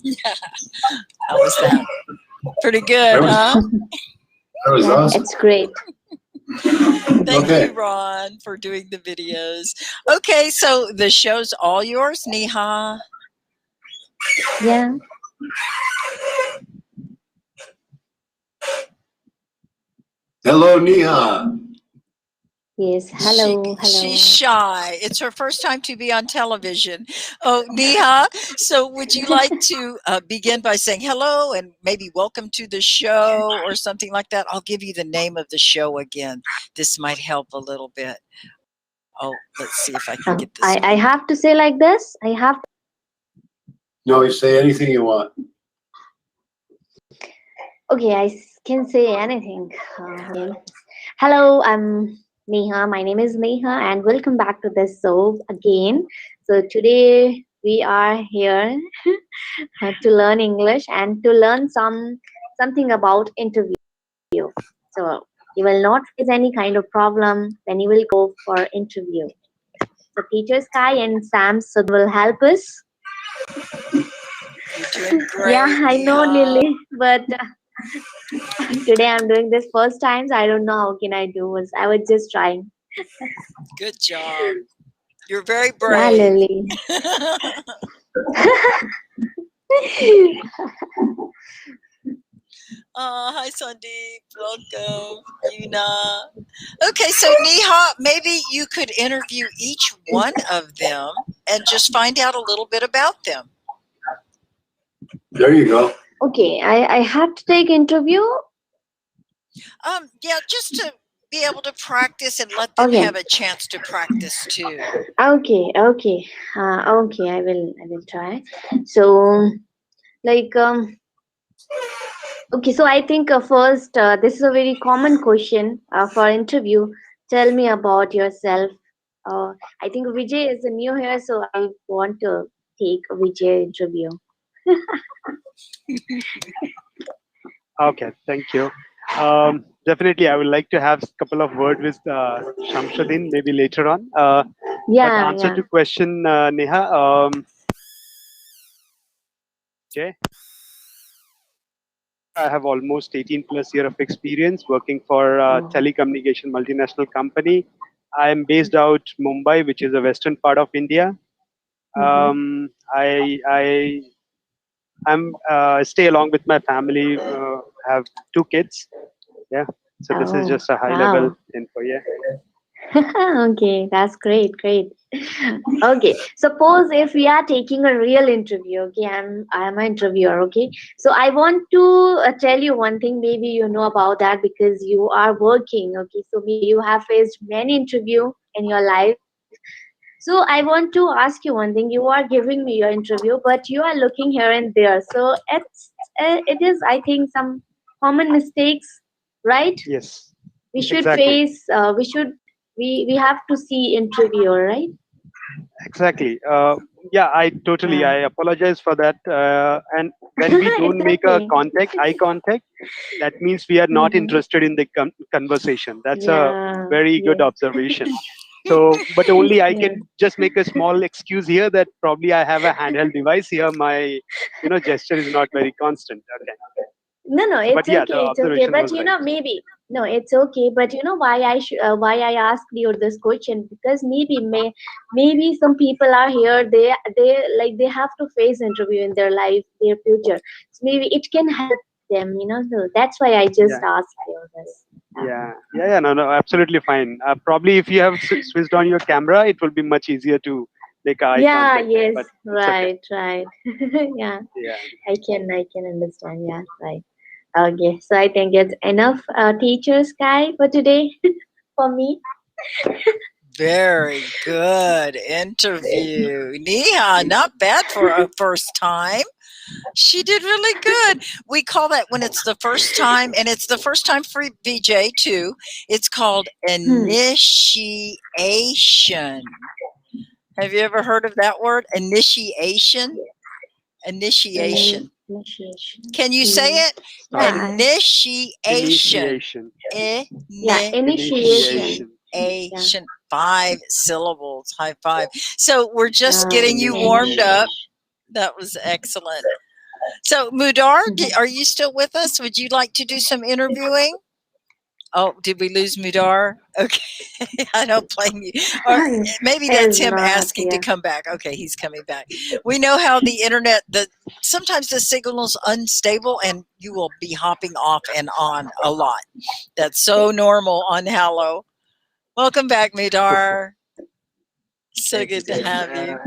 Yeah. How was that? Pretty good, huh? That was awesome. It's great. Thank you, Ron, for doing the videos. Okay, so the show's all yours, Neha. Yeah. Hello, Neha. Yes. Hello. She's shy. It's her first time to be on television. Oh, Neha, so would you like to begin by saying hello and maybe welcome to the show or something like that? I'll give you the name of the show again. This might help a little bit. Oh, let's see if I can get this. I have to say like this. I have. No, you say anything you want. Okay, I can say anything. Hello, I'm Neha. My name is Neha, and welcome back to this show again. So today we are here to learn English and to learn something about interview. So you will not face any kind of problem when you will go for interview. So Teacher Sky and Sam will help us. You're doing great. Yeah, I know, Lily, but today I'm doing this first time, so I don't know how can I do this. I was just trying. Good job. You're very Yeah, brave. Lily. Hi, Sandeep. Welcome. Yuna. Okay, so Neha, maybe you could interview each one of them and just find out a little bit about them. There you go. Okay, I have to take interview. Yeah, just to be able to practice and let them have a chance to practice too. Okay. Okay, I will try. So, like, okay, so I think first, this is a very common question for interview. Tell me about yourself. I think Vijay is new here, so I want to take Vijay interview. Okay, thank you. Definitely, I would like to have a couple of words with Shamsuddin maybe later on. But answer to question, Neha. Okay. I have almost 18 plus year of experience working for a telecommunication multinational company. I am based out Mumbai, which is the western part of India. I stay along with my family. Have 2 kids. Yeah. So this is just a high level info. Yeah. Okay, that's great. Okay, suppose if we are taking a real interview. Okay, I'm an interviewer. Okay, so I want to tell you one thing. Maybe you know about that because you are working. Okay, so maybe you have faced many interview in your life. So I want to ask you one thing. You are giving me your interview, but you are looking here and there. So it is, I think, some common mistakes, right? Yes, We should exactly. face. We have to see interviewer, right? Exactly. Yeah, I apologize for that. And when we It's don't make a okay. eye contact, that means we are not Mm-hmm. interested in the conversation. That's a Yeah. very good Yes. observation. So, but only I Yeah. can just make a small excuse here that probably I have a handheld device here. My, gesture is not very constant. Okay. No, no, So, but it's yeah, the okay. It's okay. observation But was you right. know, maybe no, it's okay. But you know why I asked you this question, because maybe some people are here. They have to face interview in their life, their future. So maybe it can help them. So that's why I just Yeah. asked you this. Yeah. No, no, absolutely fine. Probably if you have switched on your camera, it will be much easier to make eye Yeah. contact. Yes. But it's okay. Right. Right. Yeah. Yeah. I can understand. Yeah. Right. Okay. So I think it's enough, teacher Sky, for today for me. Very good interview. Neha, not bad for a first time. She did really good. We call that when it's the first time, and it's the first time for VJ too. It's called Hmm. initiation. Have you ever heard of that word? Initiation? Initiation. Initiation. Can you say it? Yeah. Starting. Initiation. Initiation. Yeah. Initiation. Initiation. Initiation. Yeah. 5 syllables. High five. So we're just getting you warmed Initiation. up. That was excellent. So, Mudar, Mhm. are you still with us? Would you like to do some interviewing? Oh, did we lose Mudar? Okay, I don't blame you. Or maybe that's Is him not. asking to Yeah. come back. Okay, he's coming back. We know how the internet, sometimes the signal's unstable and you will be hopping off and on a lot. That's so normal on Hallow. Welcome back, Mudar. So Thank you, good to have you. Kathryn.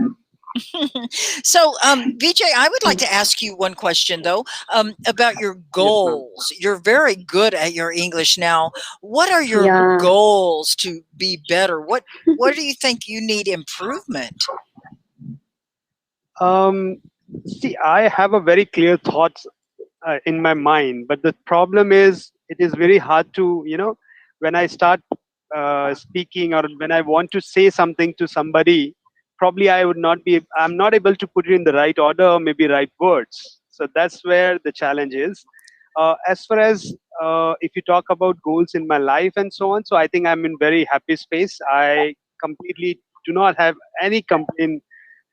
So, Vijay, I would like to ask you one question though, about your Yes, ma'am. goals. You're very good at your English now. What are your Yeah. goals to be better? What do you think you need improvement? Um, See, I have a very clear thoughts in my mind, but the problem is it is very hard to, when I start speaking or when I want to say something to somebody, probably I'm not able to put it in the right order or maybe right words. So that's where the challenge is. As far as if you talk about goals in my life and so on, so I think I'm in very happy space. I completely do not have any complaint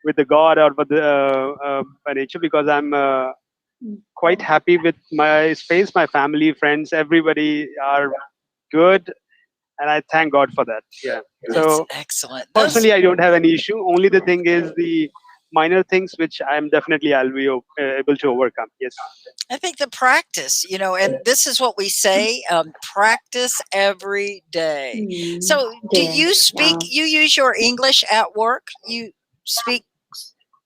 with the God or with the by nature, because I'm quite happy with my space. My family, friends, everybody are good, and I thank God for that. Yeah. That's So excellent. Those personally, I don't have any issue. Only the thing is the minor things which I'll be able to overcome. Yes. I think the practice, and this is what we say, practice every day. So, do Day. you speak, Yeah. you use your English at work? You speak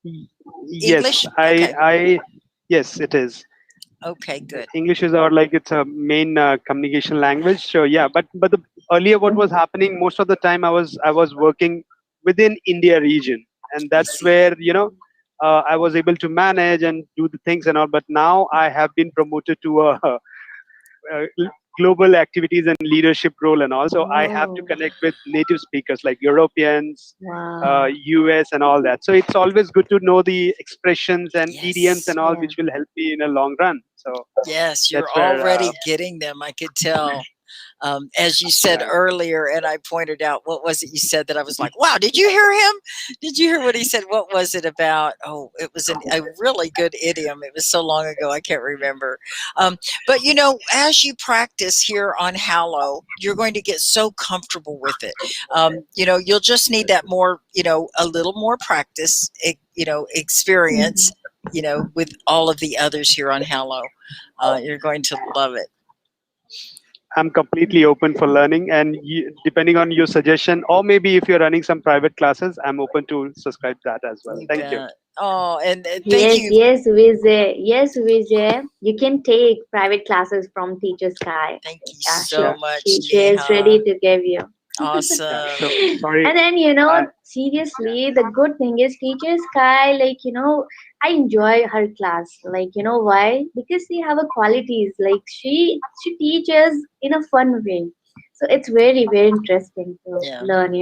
Y- Yes, English? Okay. yes, it is. Okay, good. English is our like it's a main communication language. So yeah, but earlier what was happening most of the time I was working within India region, and I that's see. where I was able to manage and do the things and all. But now I have been promoted to uh, global activities and leadership role and all. So I have to Oh. connect with native speakers like Europeans, Wow. US, and all that. So it's always good to know the expressions and idioms Yes. and all, Yeah. which will help me in a long run. So Yes, you're that's where already getting them. I could tell. As you said yeah. earlier, and I pointed out, what was it you said that I was like, wow, did you hear him? Did you hear what he said? What was it about? Oh, it was a really good idiom. It was so long ago, I can't remember. But as you practice here on Hallow, you're going to get so comfortable with it. You'll just need that more, a little more practice, experience, with all of the others here on Hallow. You're going to love it. I'm completely open for learning, and depending on your suggestion, or maybe if you're running some private classes, I'm open to subscribe that as well. You Thank you. bet. Oh, and thank Yes, you. yes, Vijay. Yes, Vijay. You can take private classes from Teacher Sky. Thank you Yeah, so Yeah. much, she is ready Neha. to give you. Yeah. So Awesome. sorry. And then, I, seriously, the good thing is Teacher Sky, I enjoy her class. Why? Because she have a qualities. Like she teaches in a fun way. So it's very, very interesting to Yeah. learn.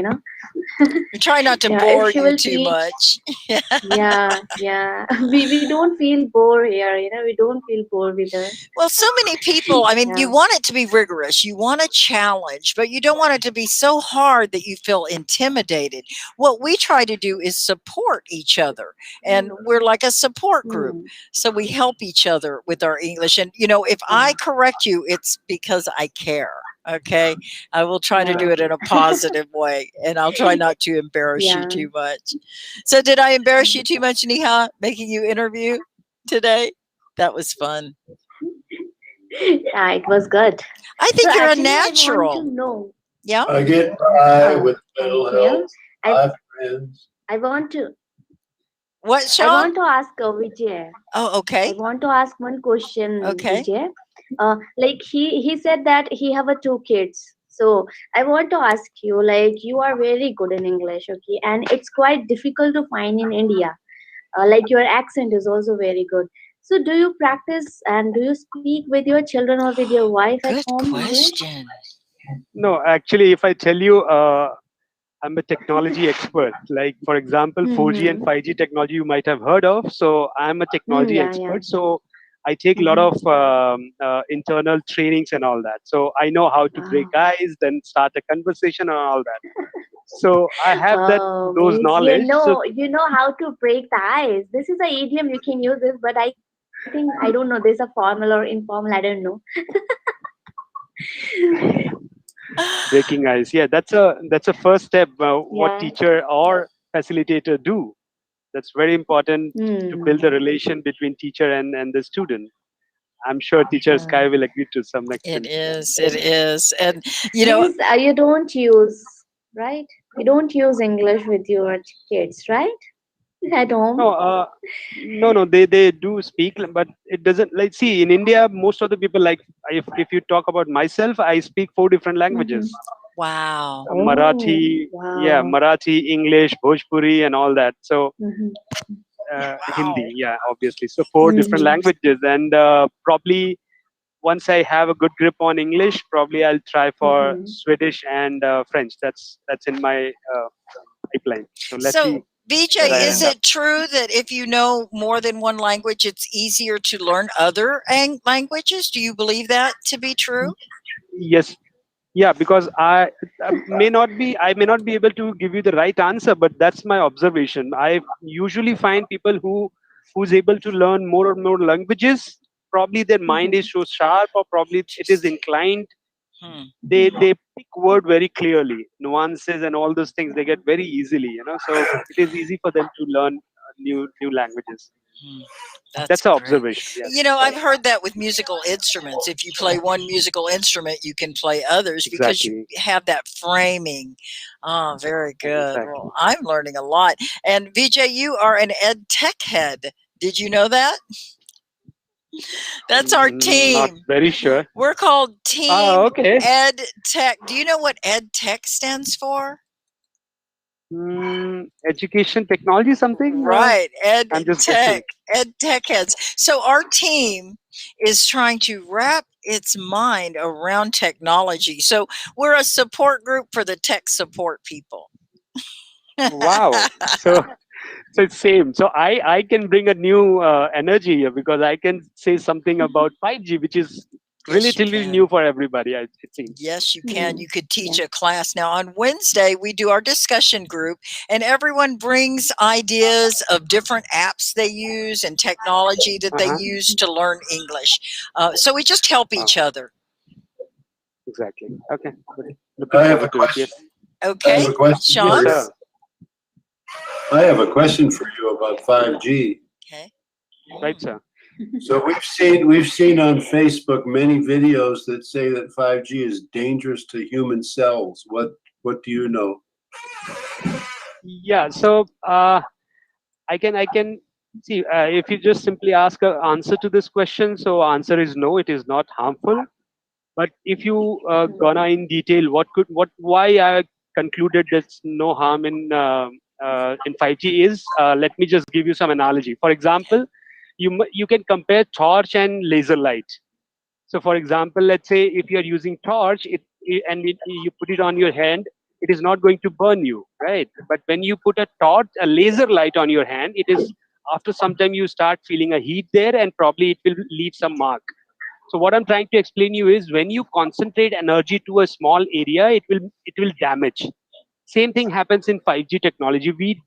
We try not to Yeah, if bore she you will too teach, much. yeah, yeah. We don't feel bored here. We don't feel bored with her. Well, so many people, I mean, you Yeah. want it to be rigorous, you want a challenge, but you don't want it to be so hard that you feel intimidated. What we try to do is support each other, and we're like a support group. Hmm. So we help each other with our English. And, if Yeah. I correct you, it's because I care. Okay. I will try to do Yeah. it in a positive way, and I'll try not to embarrass you Yeah. too much. So, did I embarrass you too much, Niha, making you interview today? That was fun. Yeah, it was good. I So think you're a actually, I want to natural. know. Yeah? I get by Oh, with thank mental you. health. I I have friends. I want to What, I Sean? want to ask Vijay. Oh, I okay. want to ask one question, Okay. Vijay. Like he said that he have a two kids. So I want to ask you, like you are very good in English, okay, and it's quite difficult to find in India. Like your accent is also very good. So do you practice and do you speak with your children or with your wife at Good home English? question. no, actually, if I tell you, I'm a technology expert. Like, for example, 4G and Mm-hmm. 5G technology you might have heard of. So I'm a technology Yeah, yeah. expert. So I take a lot Mm-hmm. of internal trainings and all that. So I know how to break Wow. ice, then start a conversation and all that. So I have that Wow, those means knowledge. So you know how to break the ice. This is a idiom you can use this, but I think I don't know. There's a formal or informal. I don't know. breaking ice, yeah, that's a first step. What Yeah. teacher or facilitator do? That's very important to Hmm. build a relation between teacher and the student. I'm sure teacher Yeah. Sky will agree to some It extent. Yeah. is. It is. And, you know, Means you don't use, right? You don't use English with your kids, right? At No, home. no, they do speak, but it doesn't like see in India. Most of the people like if you talk about myself, I speak four different Mm-hmm. languages: wow. Oh, Yeah, wow. Marathi, English, Bhojpuri, and all that. So Mm-hmm. Wow. Hindi, yeah, obviously. So four different Mm-hmm. languages, and probably once I have a good grip on English, probably I'll try for Mm-hmm. Swedish and French. That's in my pipeline. So let's see So, BJ, where I is end up. it true that if you know more than one language, it's easier to learn other languages? Do you believe that to be true? Yes, yeah, because I may not be able to give you the right answer, but that's my observation. I usually find people who's able to learn more and more languages. Probably their mind is Mm-hmm. so sharp, or probably it is Interesting. inclined. Hmm. They pick word very clearly, nuances and all those things they get very easily. So it is easy for them to learn new languages. Hmm. That's That's an great. observation. Yes, I've heard that with musical instruments. If you play one musical instrument, you can play others because you exactly, have that framing. Oh, very good. exactly. Well, I'm learning a lot. And Vijay, you are an ed tech head. Did you know that? That's our Not team. very sure. We're called Ah, Team okay. Ed Tech. Do you know what Ed Tech stands for? Education technology something. Right, I'm just guessing. Ed Tech heads. So our team is trying to wrap its mind around technology. So we're a support group for the tech support people. Wow. So it's same. So I can bring a new energy here because I can say something about 5G, which is Yes, you relatively can. new for everybody. It seems. Yes, you can. Hmm. You could Yeah. teach a class. Now, on Wednesday, we do our discussion group, and everyone brings ideas of different apps they use and technology that they Uh-huh. use to learn English. So we just help Oh, each other. exactly. Okay. Looking I have a forward to it. question. Yes. I have Okay, a question Yes, for Sean? you. sir. I have a question for you about 5G. Okay. Right, Mm. sir. So we've seen on Facebook many videos that say that 5G is dangerous to human cells. What do you know? Yeah. So I can see if you just simply ask an answer to this question. So answer is no. It is not harmful. But if you gonna in detail, why I concluded there's no harm in 5G is, let me just give you some analogy. For example, you can compare torch and laser light. So, for example, let's say if you are using torch, you put it on your hand, it is not going to burn you, right? But when you put a laser light on your hand, it is, after some time you start feeling a heat there, and probably it will leave some mark. So what I'm trying to explain you is, when you concentrate energy to a small area, it will damage. Same thing happens in 5G technology. We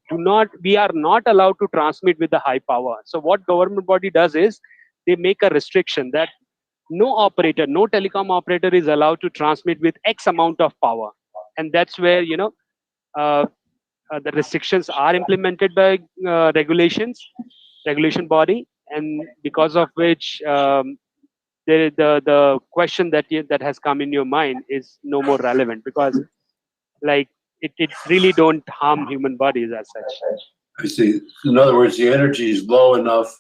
are not allowed to transmit with the high power. So what government body does is, they make a restriction that no telecom operator is allowed to transmit with X amount of power. And that's where, uh, the restrictions are implemented by regulation body, and because of which, the question that has come in your mind is no more relevant, because, like, it really don't harm human bodies as such. I see. In other words, the energy is low enough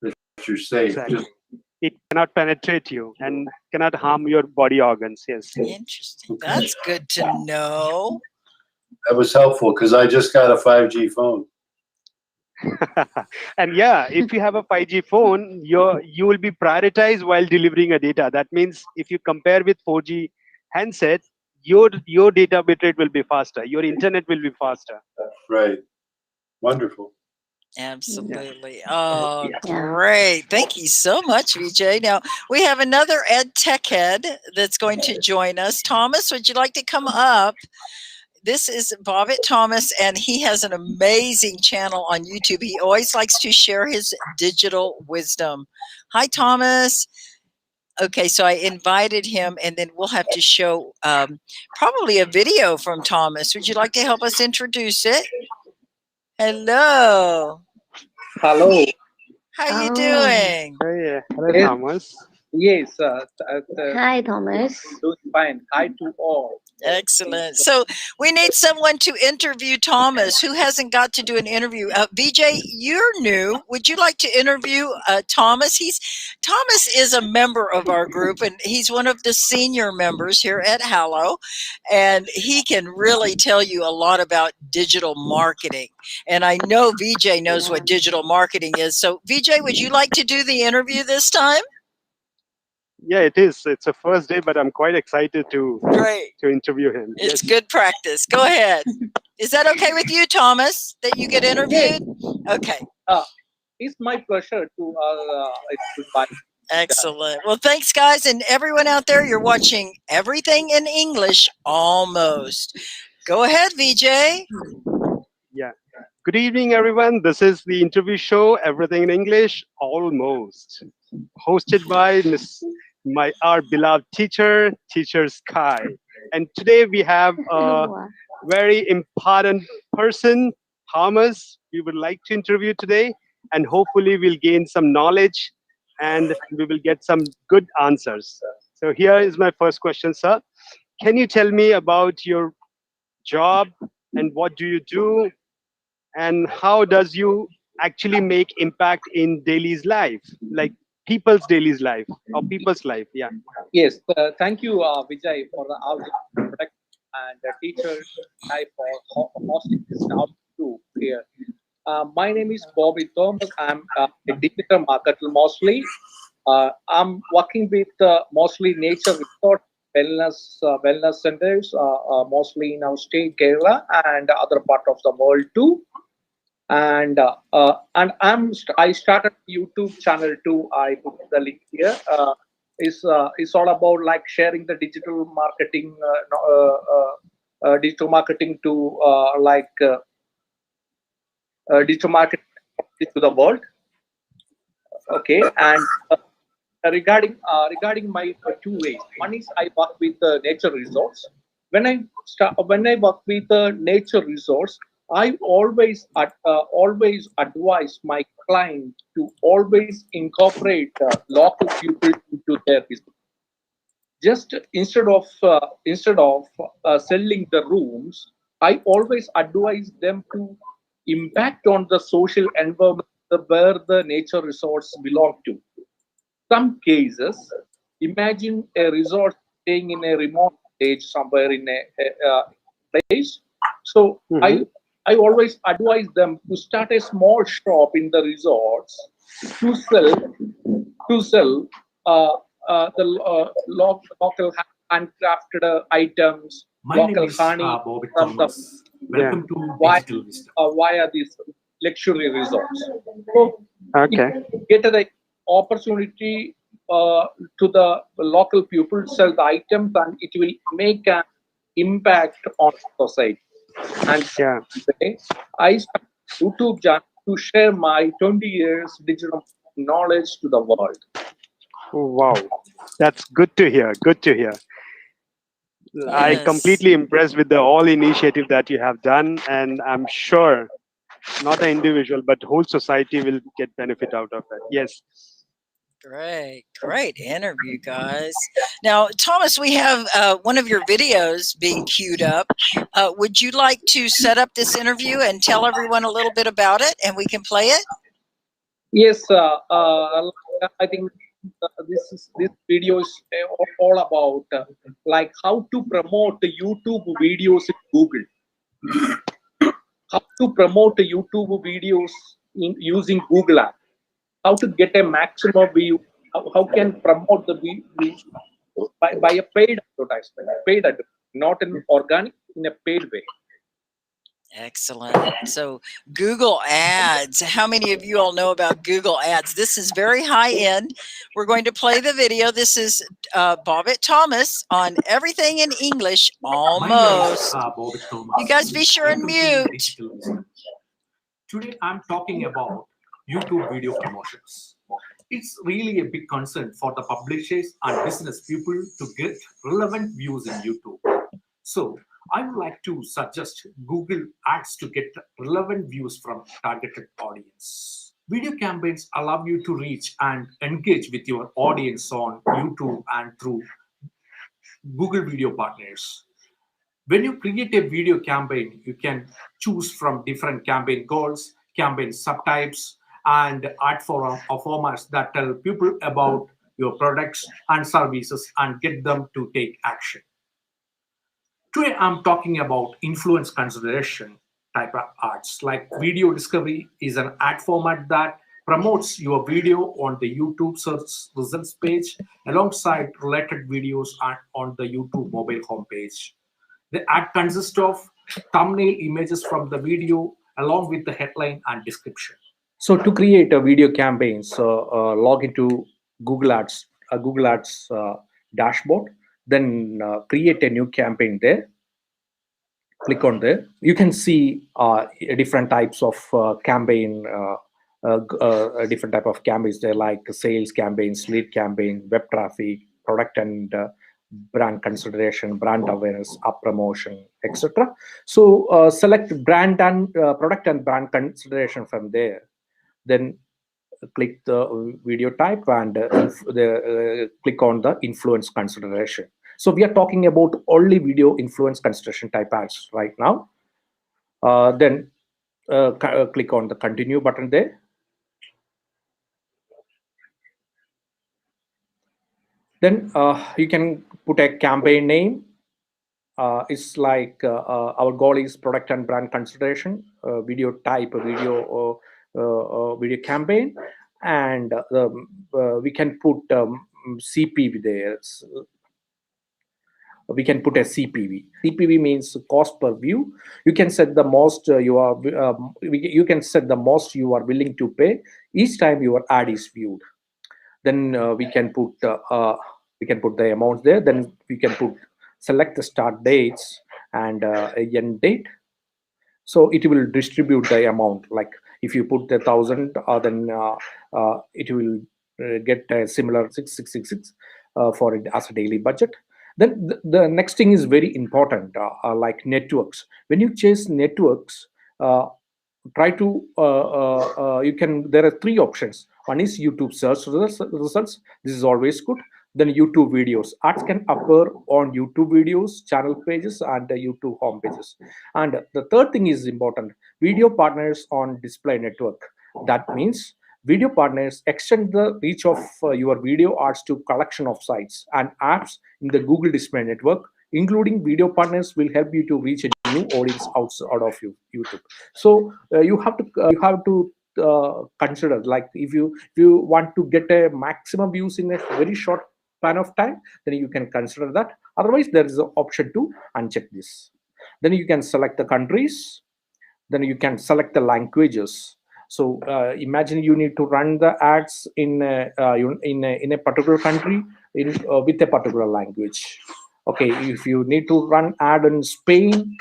that you're safe. Exactly. It cannot penetrate you and cannot harm your body organs. Yes. Interesting. Okay. That's good to know. That was helpful because I just got a 5G phone. And yeah, if you have a 5G phone, you will be prioritized while delivering a data. That means if you compare with 4G handset, your data bitrate will be faster, your internet will be faster. Right. Wonderful. Absolutely. Oh, Yeah. great. Thank you so much, Vijay. Now, we have another ed tech head that's going to join us. Thomas, would you like to come up? This is Bobbitt Thomas, and he has an amazing channel on YouTube. He always likes to share his digital wisdom. Hi, Thomas. Okay, so I invited him, and then we'll have to show probably a video from Thomas. Would you like to help us introduce it? Hello. Hello. How you Oh, doing? Hey, hello, Yes, Thomas. yes, hi, Thomas. doing fine. Hi to all. Excellent. So we need someone to interview Thomas. Who hasn't got to do an interview? VJ, you're new. Would you like to interview Thomas? Thomas is a member of our group, and he's one of the senior members here at Hallow, and he can really tell you a lot about digital marketing. And I know VJ knows what digital marketing is. So VJ, would you like to do the interview this time? Yeah, it is. It's a first day, but I'm quite excited to Great. interview him. It's Yes. good practice. Go ahead. Is that okay with you, Thomas, that you get interviewed? Okay. It's my pleasure to invite. Excellent. Well, thanks, guys. And everyone out there, you're watching Everything in English almost. Go ahead, VJ. Yeah. Good evening, everyone. This is the interview show, Everything in English, almost, hosted by our beloved teacher, Teacher Sky. And today we have a very important person, Thomas. We would like to interview today, and hopefully we'll gain some knowledge and we will get some good answers. So here is my first question, sir. Can you tell me about your job and what do you do? And how does you actually make impact in daily's life, like people's daily's life or people's life? Yeah. Yes, thank you, Vijay, for the product and the teacher for hosting this now too here. My name is Bobby Thomas. I'm a digital marketer mostly. I'm working with mostly nature resort wellness centers, mostly in our state, Kerala, and other part of the world too. And I started YouTube channel too. I put the link here. It's all about like sharing the digital marketing to digital marketing to the world. Okay, and regarding my two ways. One is I work with nature resorts. When I work with nature resorts, I always advise my client to always incorporate local people into their business. Just instead of selling the rooms, I always advise them to impact on the social environment where the nature resorts belong to. Some cases, imagine a resort staying in a remote village somewhere in a place. So Mhm. I always advise them to start a small shop in the resorts to sell local handcrafted items, My name local is honey Bobby from the Thomas. Yeah. Welcome to via, Digital Wisdom. via these luxury resorts. So Okay. it get the opportunity to the local people sell the items, and it will make an impact on society. And Yeah. I started YouTube channel to share my 20 years digital knowledge to the world. Wow. That's good to hear. Good to hear. I Yes. completely impressed with the all initiative that you have done, and I'm sure not an individual but whole society will get benefit out of it. Yes. Great interview, guys. Now, Thomas, we have one of your videos being queued up. Would you like to set up this interview and tell everyone a little bit about it, and we can play it? Yes, I think this video is all about like how to promote the YouTube videos in Google. How to promote the YouTube videos using Google Ads. How to get a maximum view. How can promote the views by a paid advertisement, not an organic, in a paid way. Excellent. So Google Ads. How many of you all know about Google Ads? This is very high end. We're going to play the video. This is Bobbitt Thomas on Everything in English Almost. Bobby Thomas. You guys be sure and Welcome to mute. Digital Wisdom. Today I'm talking about YouTube video promotions. It's really a big concern for the publishers and business people to get relevant views in YouTube. So I would like to suggest Google Ads to get relevant views from targeted audience. Video campaigns allow you to reach and engage with your audience on YouTube and through Google Video Partners. When you create a video campaign, you can choose from different campaign goals, campaign subtypes, and art formats that tell people about your products and services and get them to take action. Today, I'm talking about influence consideration type of ads. Like video discovery is an ad format that promotes your video on the YouTube search results page alongside related videos on the YouTube mobile homepage. The ad consists of thumbnail images from the video along with the headline and description. So to create a video campaigns, log into Google Ads dashboard, then create a new campaign there. Click on there. You can see different types of campaign, different type of campaigns there, like sales campaigns, lead campaign, web traffic, product and brand consideration, brand awareness, up promotion, etc. So select brand and product and brand consideration from there. Then click the video type and click on the influence consideration. So we are talking about only video influence consideration type ads right now. Then click on the continue button there. Then you can put a campaign name. It's like our goal is product and brand consideration, video type, video campaign, and we can put CPV there. We can put a CPV. CPV means cost per view. You can set the most you can set the most you are willing to pay each time your ad is viewed. Then we can put the amounts there. Then we can select the start dates and end date. So it will distribute the amount. Like if you put the 1,000, then it will get a similar 666 for it as a daily budget. Then the next thing is very important, like networks. When you chase networks, try to there are three options. One is YouTube search results. This is always good. Then YouTube videos. Ads can appear on YouTube videos, channel pages, and YouTube home pages. And the third thing is important: video partners on display network. That means Video partners extend the reach of your video ads to collection of sites and apps in the Google Display Network. Including video partners will help you to reach a new audience outside of YouTube. So you have to consider, like, if you want to get a maximum views in a very short span of time, then you can consider that. Otherwise, there is an option to uncheck this. Then you can select the countries. Then you can select the languages. So imagine you need to run the ads in a particular country with a particular language. Okay, if you need to run ad in Spain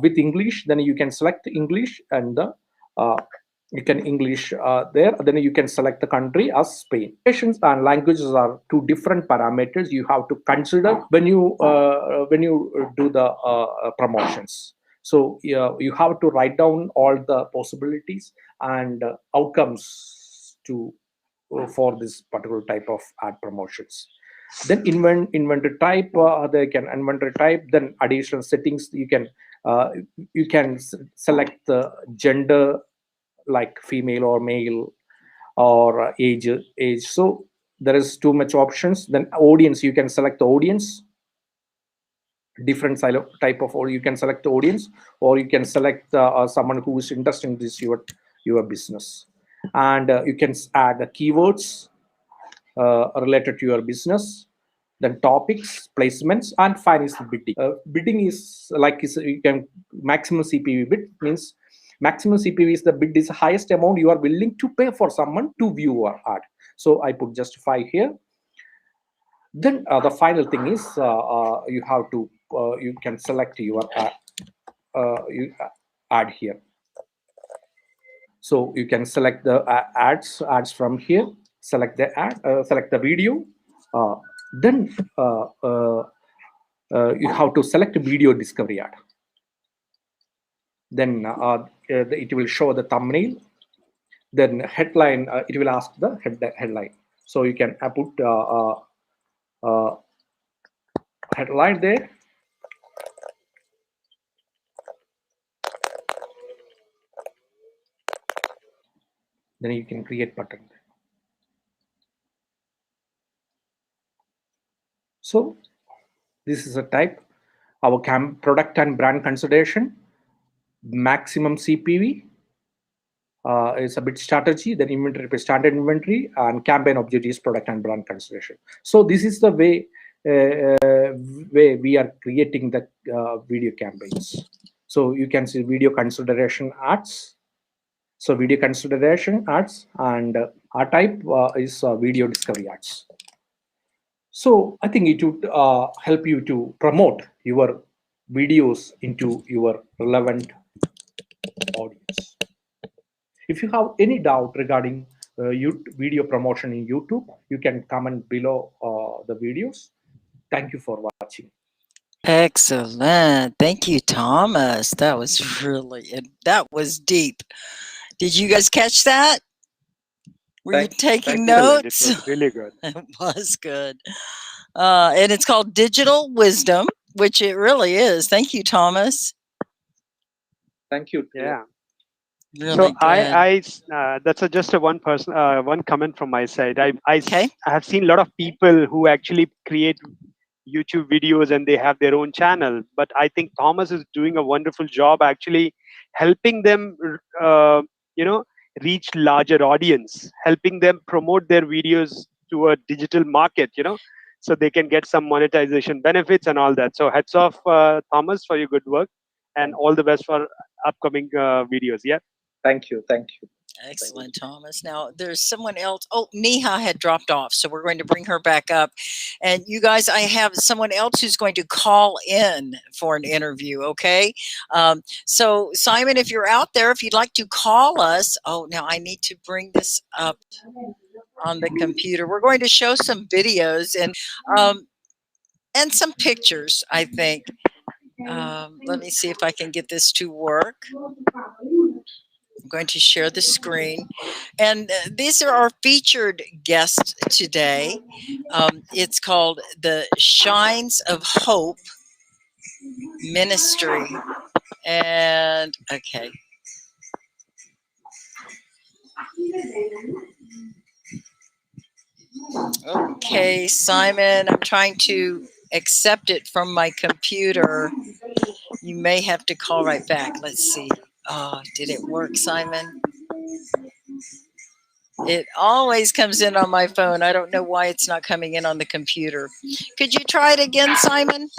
with English, then you can select English, and you can English there. Then you can select the country as Spain. Nations and languages are two different parameters you have to consider when you do the promotions. So you have to write down all the possibilities and outcomes to for this particular type of ad promotions. Then inventory type, they can inventory type. Then additional settings, you can select the gender, like female or male, or age. So there is too much options. Then audience, you can select the audience, different type of, or you can select the audience, or you can select someone who is interested in this your business. And you can add the keywords related to your business. Then topics, placements, and finally bidding. Bidding is like, you can maximum CPV. Bid means maximum CPV is the bid is the highest amount you are willing to pay for someone to view your ad. So I put just 5 here. Then the final thing is you have to you can select your ad here. So you can select the ads from here. Select the ad, select the video. Then you have to select video discovery ad. Then it will show the thumbnail. Then headline, it will ask the headline. So you can put headline there. Then you can create button. So this is a type. Our product and brand consideration, maximum CPV, is a bid strategy. Then inventory, standard inventory, and campaign objective is product and brand consideration. So this is the way we are creating the video campaigns. So you can see video consideration ads. So video consideration ads, and our type is video discovery ads. So I think it would help you to promote your videos into your relevant audience. If you have any doubt regarding video promotion in YouTube, you can comment below the videos. Thank you for watching. Excellent. Thank you, Thomas. That was that was deep. Did you guys catch that? Were you taking notes? It was really good. It was good. And it's called Digital Wisdom, which it really is. Thank you, Thomas. Thank you. Yeah. Really So good. I that's just a one comment from my side. I have seen a lot of people who actually create YouTube videos and they have their own channel, but I think Thomas is doing a wonderful job actually helping them reach larger audience, helping them promote their videos to a digital market, so they can get some monetization benefits and all that. So hats off, Thomas, for your good work, and all the best for upcoming videos. Yeah. Thank you. Thank you. Excellent, Thomas. Now there's someone else. Oh, Neha had dropped off, so we're going to bring her back up. And you guys, I have someone else who's going to call in for an interview. Okay. So Simon, if you're out there, if you'd like to call us. Oh, now I need to bring this up on the computer. We're going to show some videos and some pictures, I think. Let me see if I can get this to work. I'm going to share the screen. And these are our featured guests today. It's called the Shines of Hope Ministry. And, okay. Okay, Simon, I'm trying to accept it from my computer. You may have to call right back. Let's see. Oh, did it work, Simon? It always comes in on my phone. I don't know why it's not coming in on the computer. Could you try it again, Simon?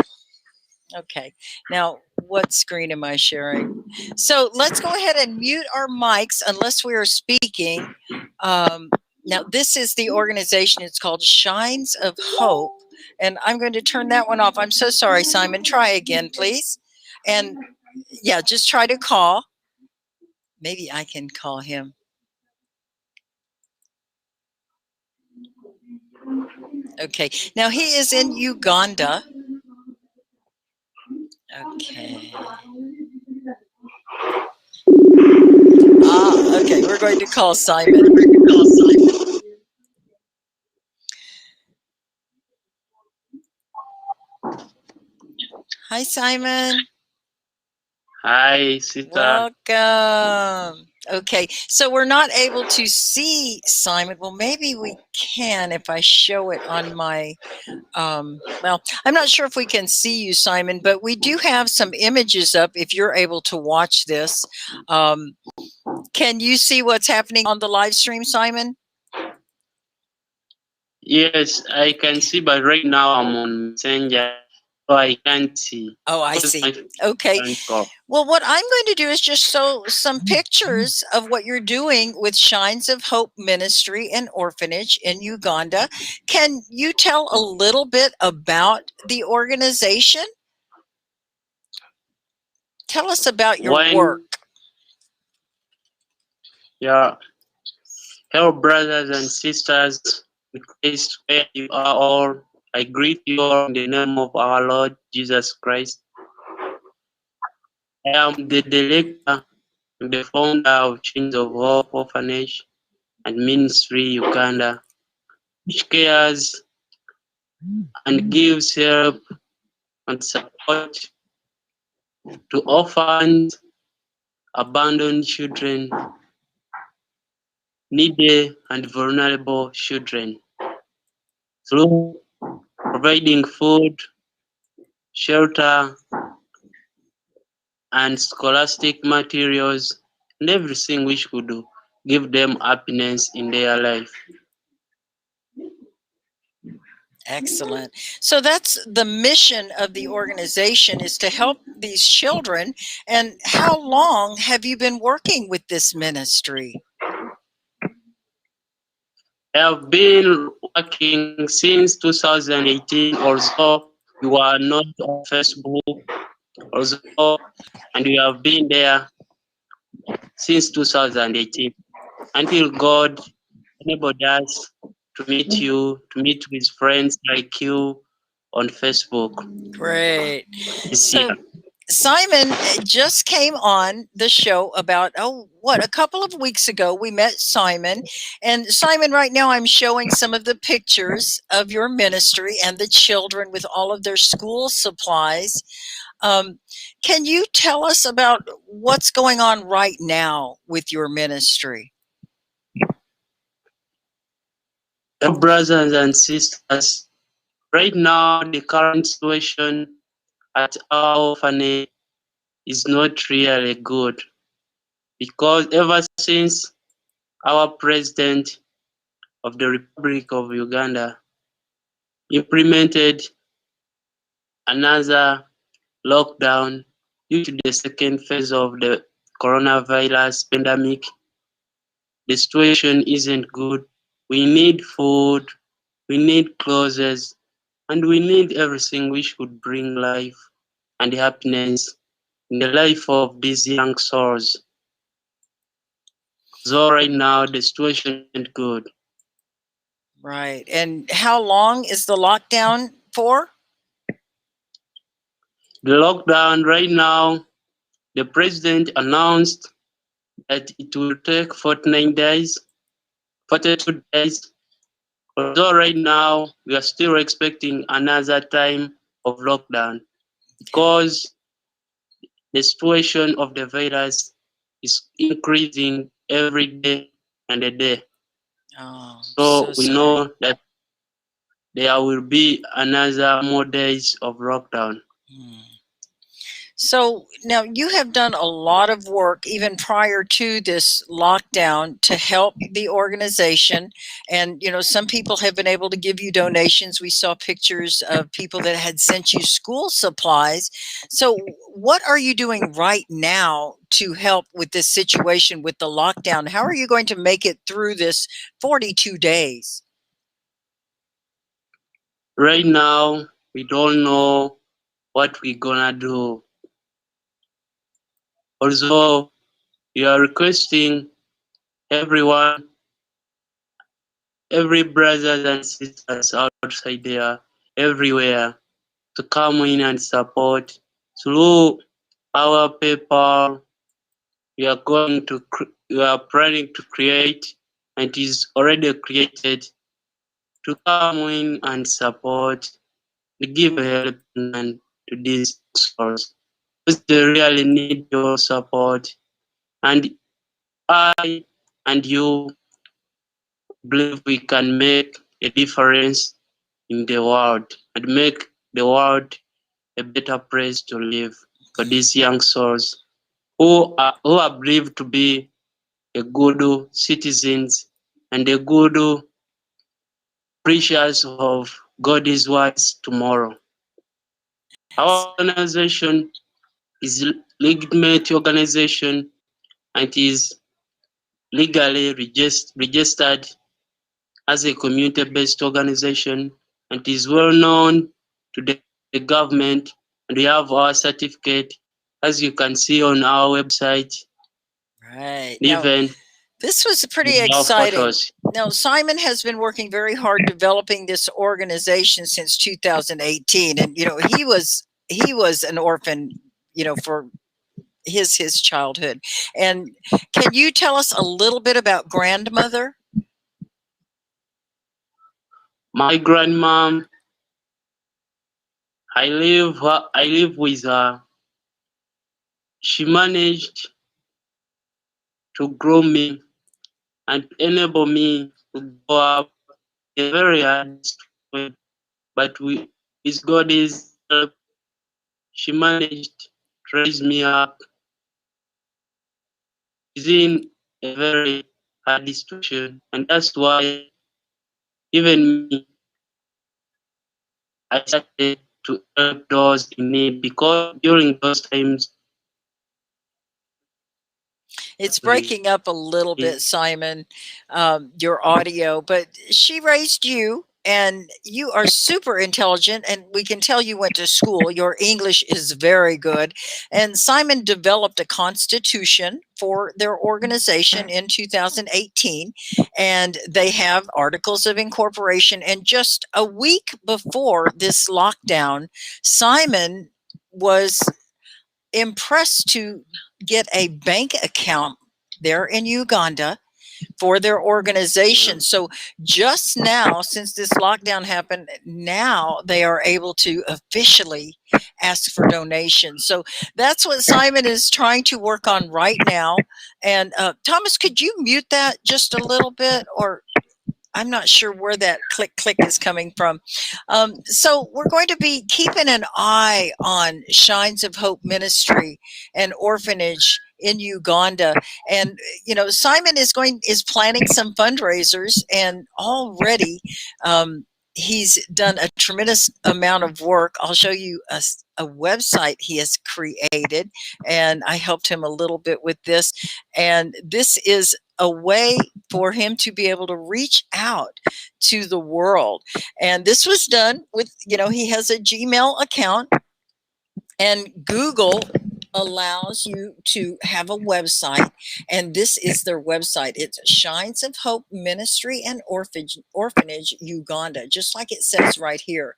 Okay. Now, what screen am I sharing? So let's go ahead and mute our mics unless we are speaking. Now, this is the organization. It's called Shines of Hope. And I'm going to turn that one off. I'm so sorry, Simon. Try again, please. And yeah, just try to call. Maybe I can call him. Okay. Now, he is in Uganda. Okay. Okay. We're going to call Simon. Hi, Simon. Hi, Sita. Welcome. Okay, so we're not able to see Simon. Well, maybe we can if I show it on my, well, I'm not sure if we can see you, Simon, but we do have some images up if you're able to watch this. Can you see what's happening on the live stream, Simon? Yes, I can see, but right now I'm on Messenger, so I can't see. Oh, I see. Okay. Well, what I'm going to do is just show some pictures of what you're doing with Shines of Hope Ministry and Orphanage in Uganda. Can you tell a little bit about the organization? Tell us about your work. Yeah. Hello, brothers and sisters in Christ, where you are all. I greet you all in the name of our Lord Jesus Christ. I am the director and the founder of Chains of Hope Orphanage and Ministry Uganda, which cares and gives help and support to orphans, abandoned children, needy and vulnerable children through providing food, shelter, and scholastic materials and everything which could give them happiness in their life. Excellent. So that's the mission of the organization, is to help these children. And how long have you been working with this ministry? I have been working since 2018, although you are not on Facebook, although, and you have been there since 2018 until God enabled us to meet you, to meet with friends like you on Facebook. Great. So Simon just came on the show about, a couple of weeks ago. We met Simon. And Simon, right now I'm showing some of the pictures of your ministry and the children with all of their school supplies. Can you tell us about what's going on right now with your ministry? Brothers and sisters, right now the current situation at our orphanage is not really good, because ever since our president of the Republic of Uganda implemented another lockdown due to the second phase of the coronavirus pandemic, the situation isn't good. We need food, we need clothes, and we need everything which could bring life and happiness in the life of these young souls. So right now the situation isn't good. Right. And how long is the lockdown for? The lockdown right now, the president announced that it will take 49 days, 42 days. Although right now we are still expecting another time of lockdown, because the situation of the virus is increasing every day and a day. Oh, so we know that there will be another more days of lockdown. So now you have done a lot of work even prior to this lockdown to help the organization. And, you know, some people have been able to give you donations. We saw pictures of people that had sent you school supplies. So what are you doing right now to help with this situation with the lockdown? How are you going to make it through this 42 days? Right now, we don't know what we're gonna do. Also, we are requesting everyone, every brothers and sisters outside there, everywhere, to come in and support through our PayPal. We are planning to create, and it is already created, to come in and support, to give a helping hand to these schools, because they really need your support. And I and you believe we can make a difference in the world and make the world a better place to live for these young souls who are believed to be a good citizens and a good preachers of God's words tomorrow. Our organization is a legitimate organization and is legally registered as a community-based organization and is well known to the government, and we have our certificate, as you can see on our website. Right. Now, Even this was pretty our exciting. photos. Now, Simon has been working very hard developing this organization since 2018, and you know he was an orphan, you know, for his childhood. And can you tell us a little bit about grandmother? My grandmom, I live with her. She managed to grow me and enable me to grow up a very hard way. But with God's help, she managed to raise me up within a very hard situation. And that's why even me, I started to help those in need, because during those times, It's breaking up a little bit, Simon, your audio, but she raised you and you are super intelligent, and we can tell you went to school. Your English is very good. And Simon developed a constitution for their organization in 2018, and they have articles of incorporation. And just a week before this lockdown, Simon was impressed to get a bank account there in Uganda for their organization. So just now, since this lockdown happened, now they are able to officially ask for donations. So that's what Simon is trying to work on right now. And Thomas, could you mute that just a little bit? Or I'm not sure where that click is coming from. So we're going to be keeping an eye on Shines of Hope Ministry and Orphanage in Uganda. And you know, Simon is planning some fundraisers, and already he's done a tremendous amount of work. I'll show you a website he has created, and I helped him a little bit with this. And this is a way for him to be able to reach out to the world. And this was done with, you know, he has a Gmail account, and Google allows you to have a website, and this is their website. It's Shines of Hope Ministry and Orphanage Uganda, just like it says right here.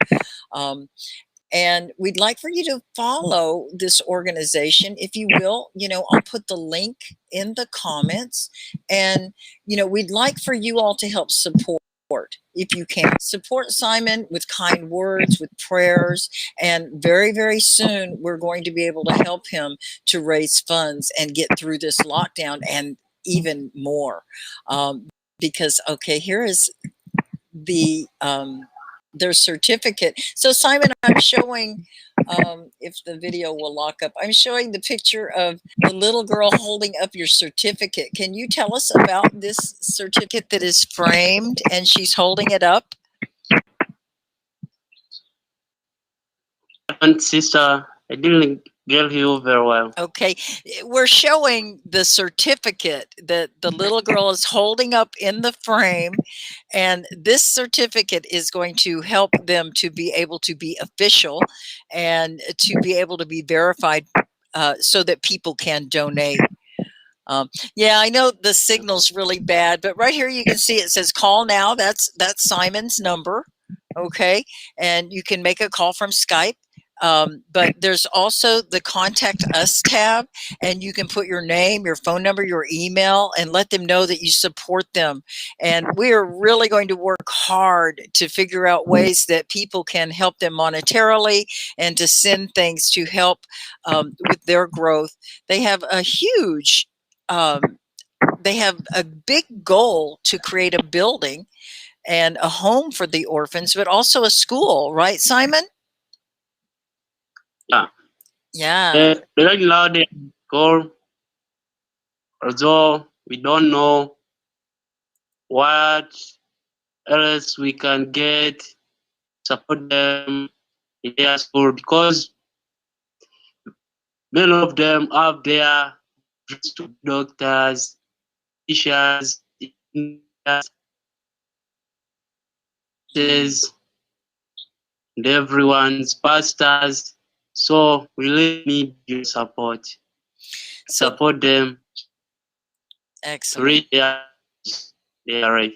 And we'd like for you to follow this organization, if you will. You know, I'll put the link in the comments. And, you know, we'd like for you all to help support, if you can. Support Simon with kind words, with prayers. And very, very soon, we're going to be able to help him to raise funds and get through this lockdown and even more. Because, okay, here is the their certificate. So Simon, I'm showing, if the video will lock up, I'm showing the picture of the little girl holding up your certificate. Can you tell us about this certificate that is framed and she's holding it up? Sister, I didn't get you very well. Okay, we're showing the certificate that the little girl is holding up in the frame, and this certificate is going to help them to be able to be official and to be able to be verified, so that people can donate. Yeah, I know the signal's really bad, but right here you can see it says call now. That's Simon's number. Okay, and you can make a call from Skype. But there's also the contact us tab, and you can put your name, your phone number, your email, and let them know that you support them. And we're really going to work hard to figure out ways that people can help them monetarily and to send things to help with their growth. They have a huge, they have a big goal to create a building and a home for the orphans, but also a school, right, Simon? Yeah. Yeah. Right now they call, although we don't know what else we can get, support them in their school, because many of them have their dreams to be doctors, teachers, nurses, and everyone's pastors. So we really need your support. Support them. Excellent. Read their life.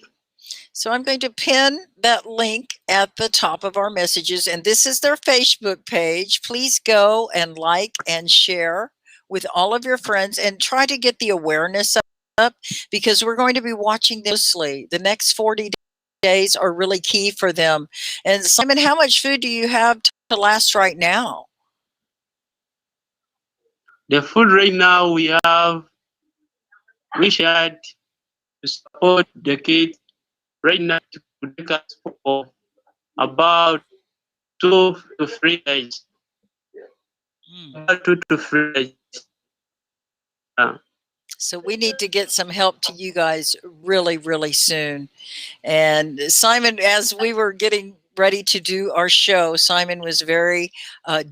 So I'm going to pin that link at the top of our messages, and this is their Facebook page. Please go and like and share with all of your friends and try to get the awareness up, because we're going to be watching closely. The next 40 days are really key for them. And Simon, how much food do you have to last right now? The food right now we shared to support the kids right now to take us for about 2 to 3 days. About 2 to 3 days. So we need to get some help to you guys really, really soon. And Simon, as we were getting ready to do our show, Simon was very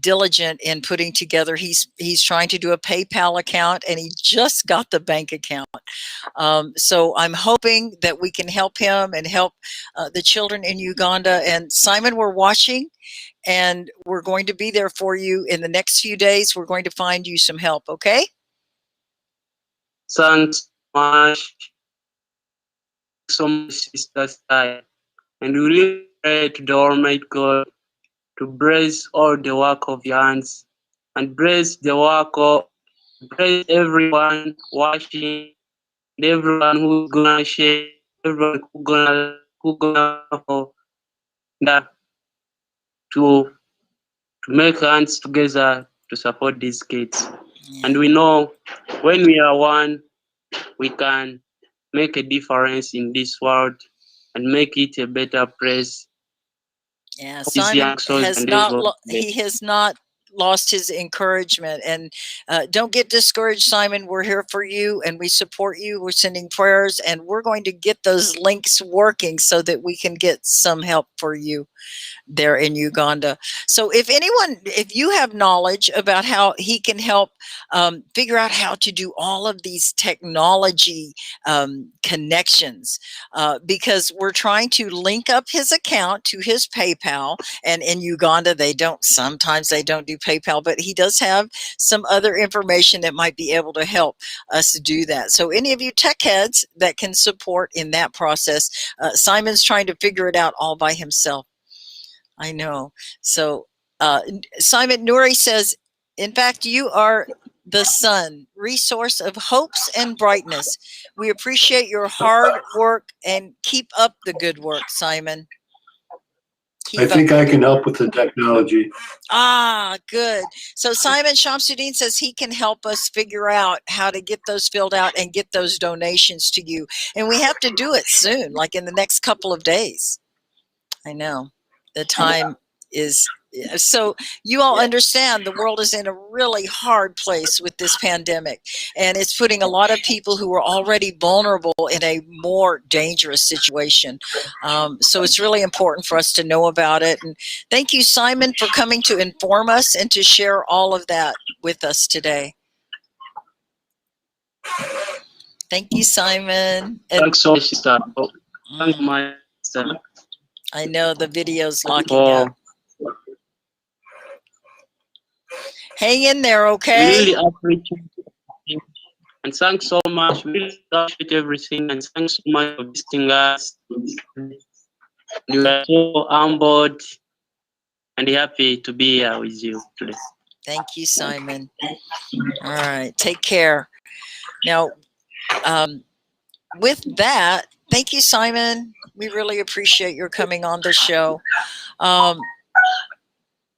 diligent in putting together. He's trying to do a PayPal account, and he just got the bank account. So I'm hoping that we can help him and help the children in Uganda. And Simon, we're watching, and we're going to be there for you in the next few days. We're going to find you some help, okay? Thanks much, so much, Sister Sky. And we really pray to the Almighty God to bless all the work of your hands and bless everyone watching, and everyone who's gonna share, everyone who gonna to make hands together to support these kids. And we know when we are one, we can make a difference in this world and make it a better place. Yeah, Simon has not lost his encouragement, and don't get discouraged, Simon. We're here for you, and we support you. We're sending prayers, and we're going to get those links working so that we can get some help for you there in Uganda. So if you have knowledge about how he can help figure out how to do all of these technology connections, because we're trying to link up his account to his PayPal, and in Uganda sometimes they don't do PayPal, but he does have some other information that might be able to help us do that. So any of you tech heads that can support in that process, Simon's trying to figure it out all by himself. I know. So Simon, Nuri says, in fact, you are the sun, resource of hopes and brightness. We appreciate your hard work, and keep up the good work, Simon. I think I can help with the technology. Ah, good. So Simon Shamsuddin says he can help us figure out how to get those filled out and get those donations to you. And we have to do it soon, like in the next couple of days. I know. The time is so you all understand the world is in a really hard place with this pandemic, and it's putting a lot of people who are already vulnerable in a more dangerous situation. So it's really important for us to know about it. And thank you, Simon, for coming to inform us and to share all of that with us today. Thank you, Simon. And Thanks so much, sister. Thank my sister. I know the video's locking up. Hang in there, okay? We really appreciate it. And thanks so much. We really appreciate everything. And thanks so much for visiting us. We are so humbled and happy to be here with you today. Thank you, Simon. All right, take care. Now, with that, thank you, Simon. We really appreciate your coming on the show.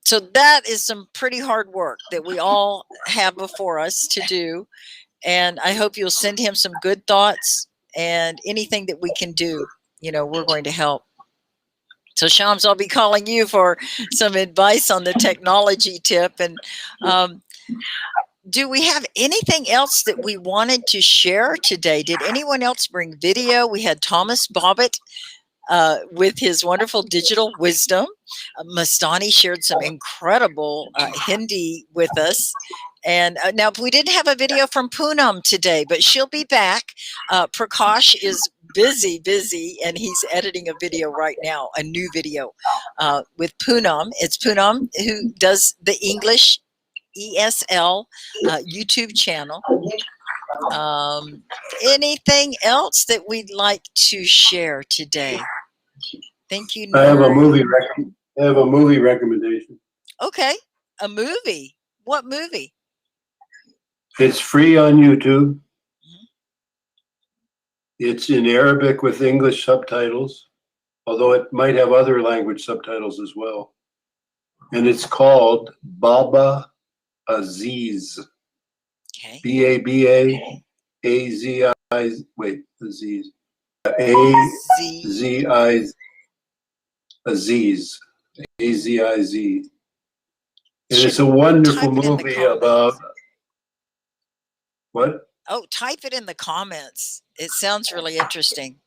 So that is some pretty hard work that we all have before us to do. And I hope you'll send him some good thoughts, and anything that we can do, you know, we're going to help. So Shams, I'll be calling you for some advice on the technology tip. And do we have anything else that we wanted to share today? Did anyone else bring video? We had Thomas Bobbitt with his wonderful digital wisdom. Mastani shared some incredible Hindi with us. And now we didn't have a video from Poonam today, but she'll be back. Prakash is busy, and he's editing a video right now, a new video with Poonam. It's Poonam who does the English ESL YouTube channel. Anything else that we'd like to share today? Thank you, Nuri. I have a movie recommendation. Okay, a movie. What movie? It's free on YouTube. It's in Arabic with English subtitles, although it might have other language subtitles as well. And it's called Baba Aziz. Okay. B-A-B-A-A-Z-I, wait, Aziz. A-Z-I, Aziz. A-Z-I-Z. And it's a wonderful movie about, what? Oh, type it in the comments. It sounds really interesting.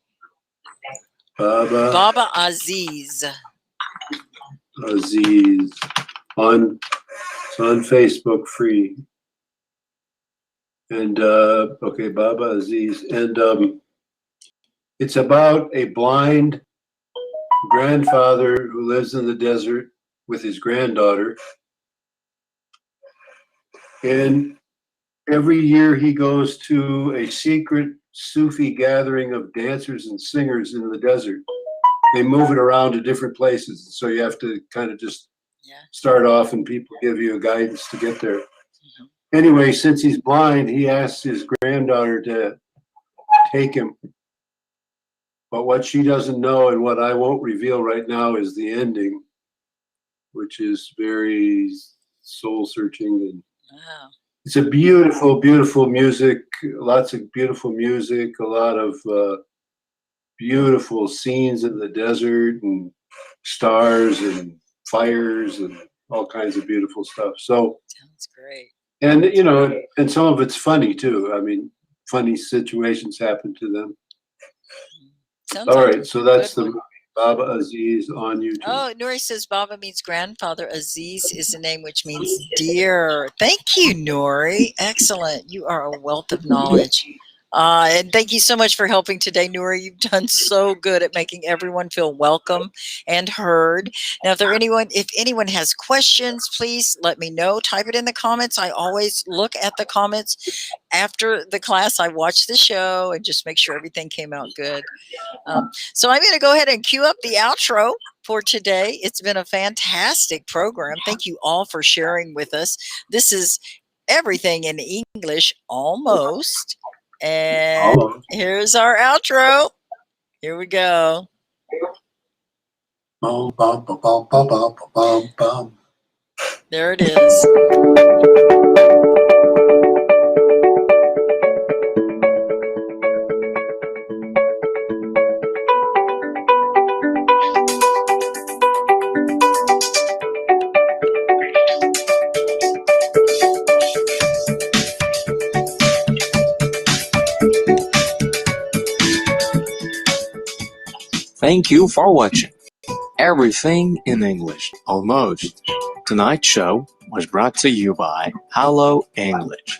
Baba Aziz. Aziz. It's on Facebook, free. And, okay, Baba Aziz. And it's about a blind grandfather who lives in the desert with his granddaughter. And every year he goes to a secret Sufi gathering of dancers and singers in the desert. They move it around to different places. So you have to kind of just start off and people give you a guidance to get there. Anyway, since he's blind, he asks his granddaughter to take him. But what she doesn't know and what I won't reveal right now is the ending, which is very soul-searching. And it's a beautiful, beautiful music, lots of beautiful music, a lot of beautiful scenes in the desert and stars and fires and all kinds of beautiful stuff. So sounds great. And, you know, and some of it's funny too. I mean, funny situations happen to them. Sounds all like right, so that's the movie, Baba Aziz on YouTube. Oh, Nuri says Baba means grandfather. Aziz is a name which means dear. Thank you, Nuri. Excellent. You are a wealth of knowledge. And thank you so much for helping today, Nuri. You've done so good at making everyone feel welcome and heard. Now, if anyone has questions, please let me know. Type it in the comments. I always look at the comments after the class. I watch the show and just make sure everything came out good. So I'm going to go ahead and cue up the outro for today. It's been a fantastic program. Thank you all for sharing with us. This is everything in English, almost. And here's our outro. Here we go. There it is. Thank you for watching Everything in English, Almost. Tonight's show was brought to you by Hello English.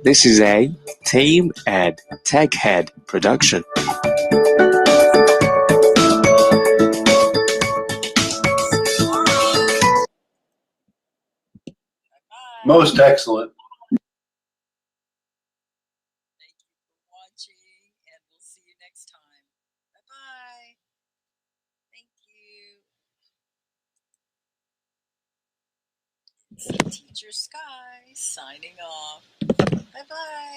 This is a Team Ed Tech Head production. Most excellent. Thank you for watching, and we'll see you next time. Bye-bye. Thank you. It's Teacher Sky signing off. Bye-bye.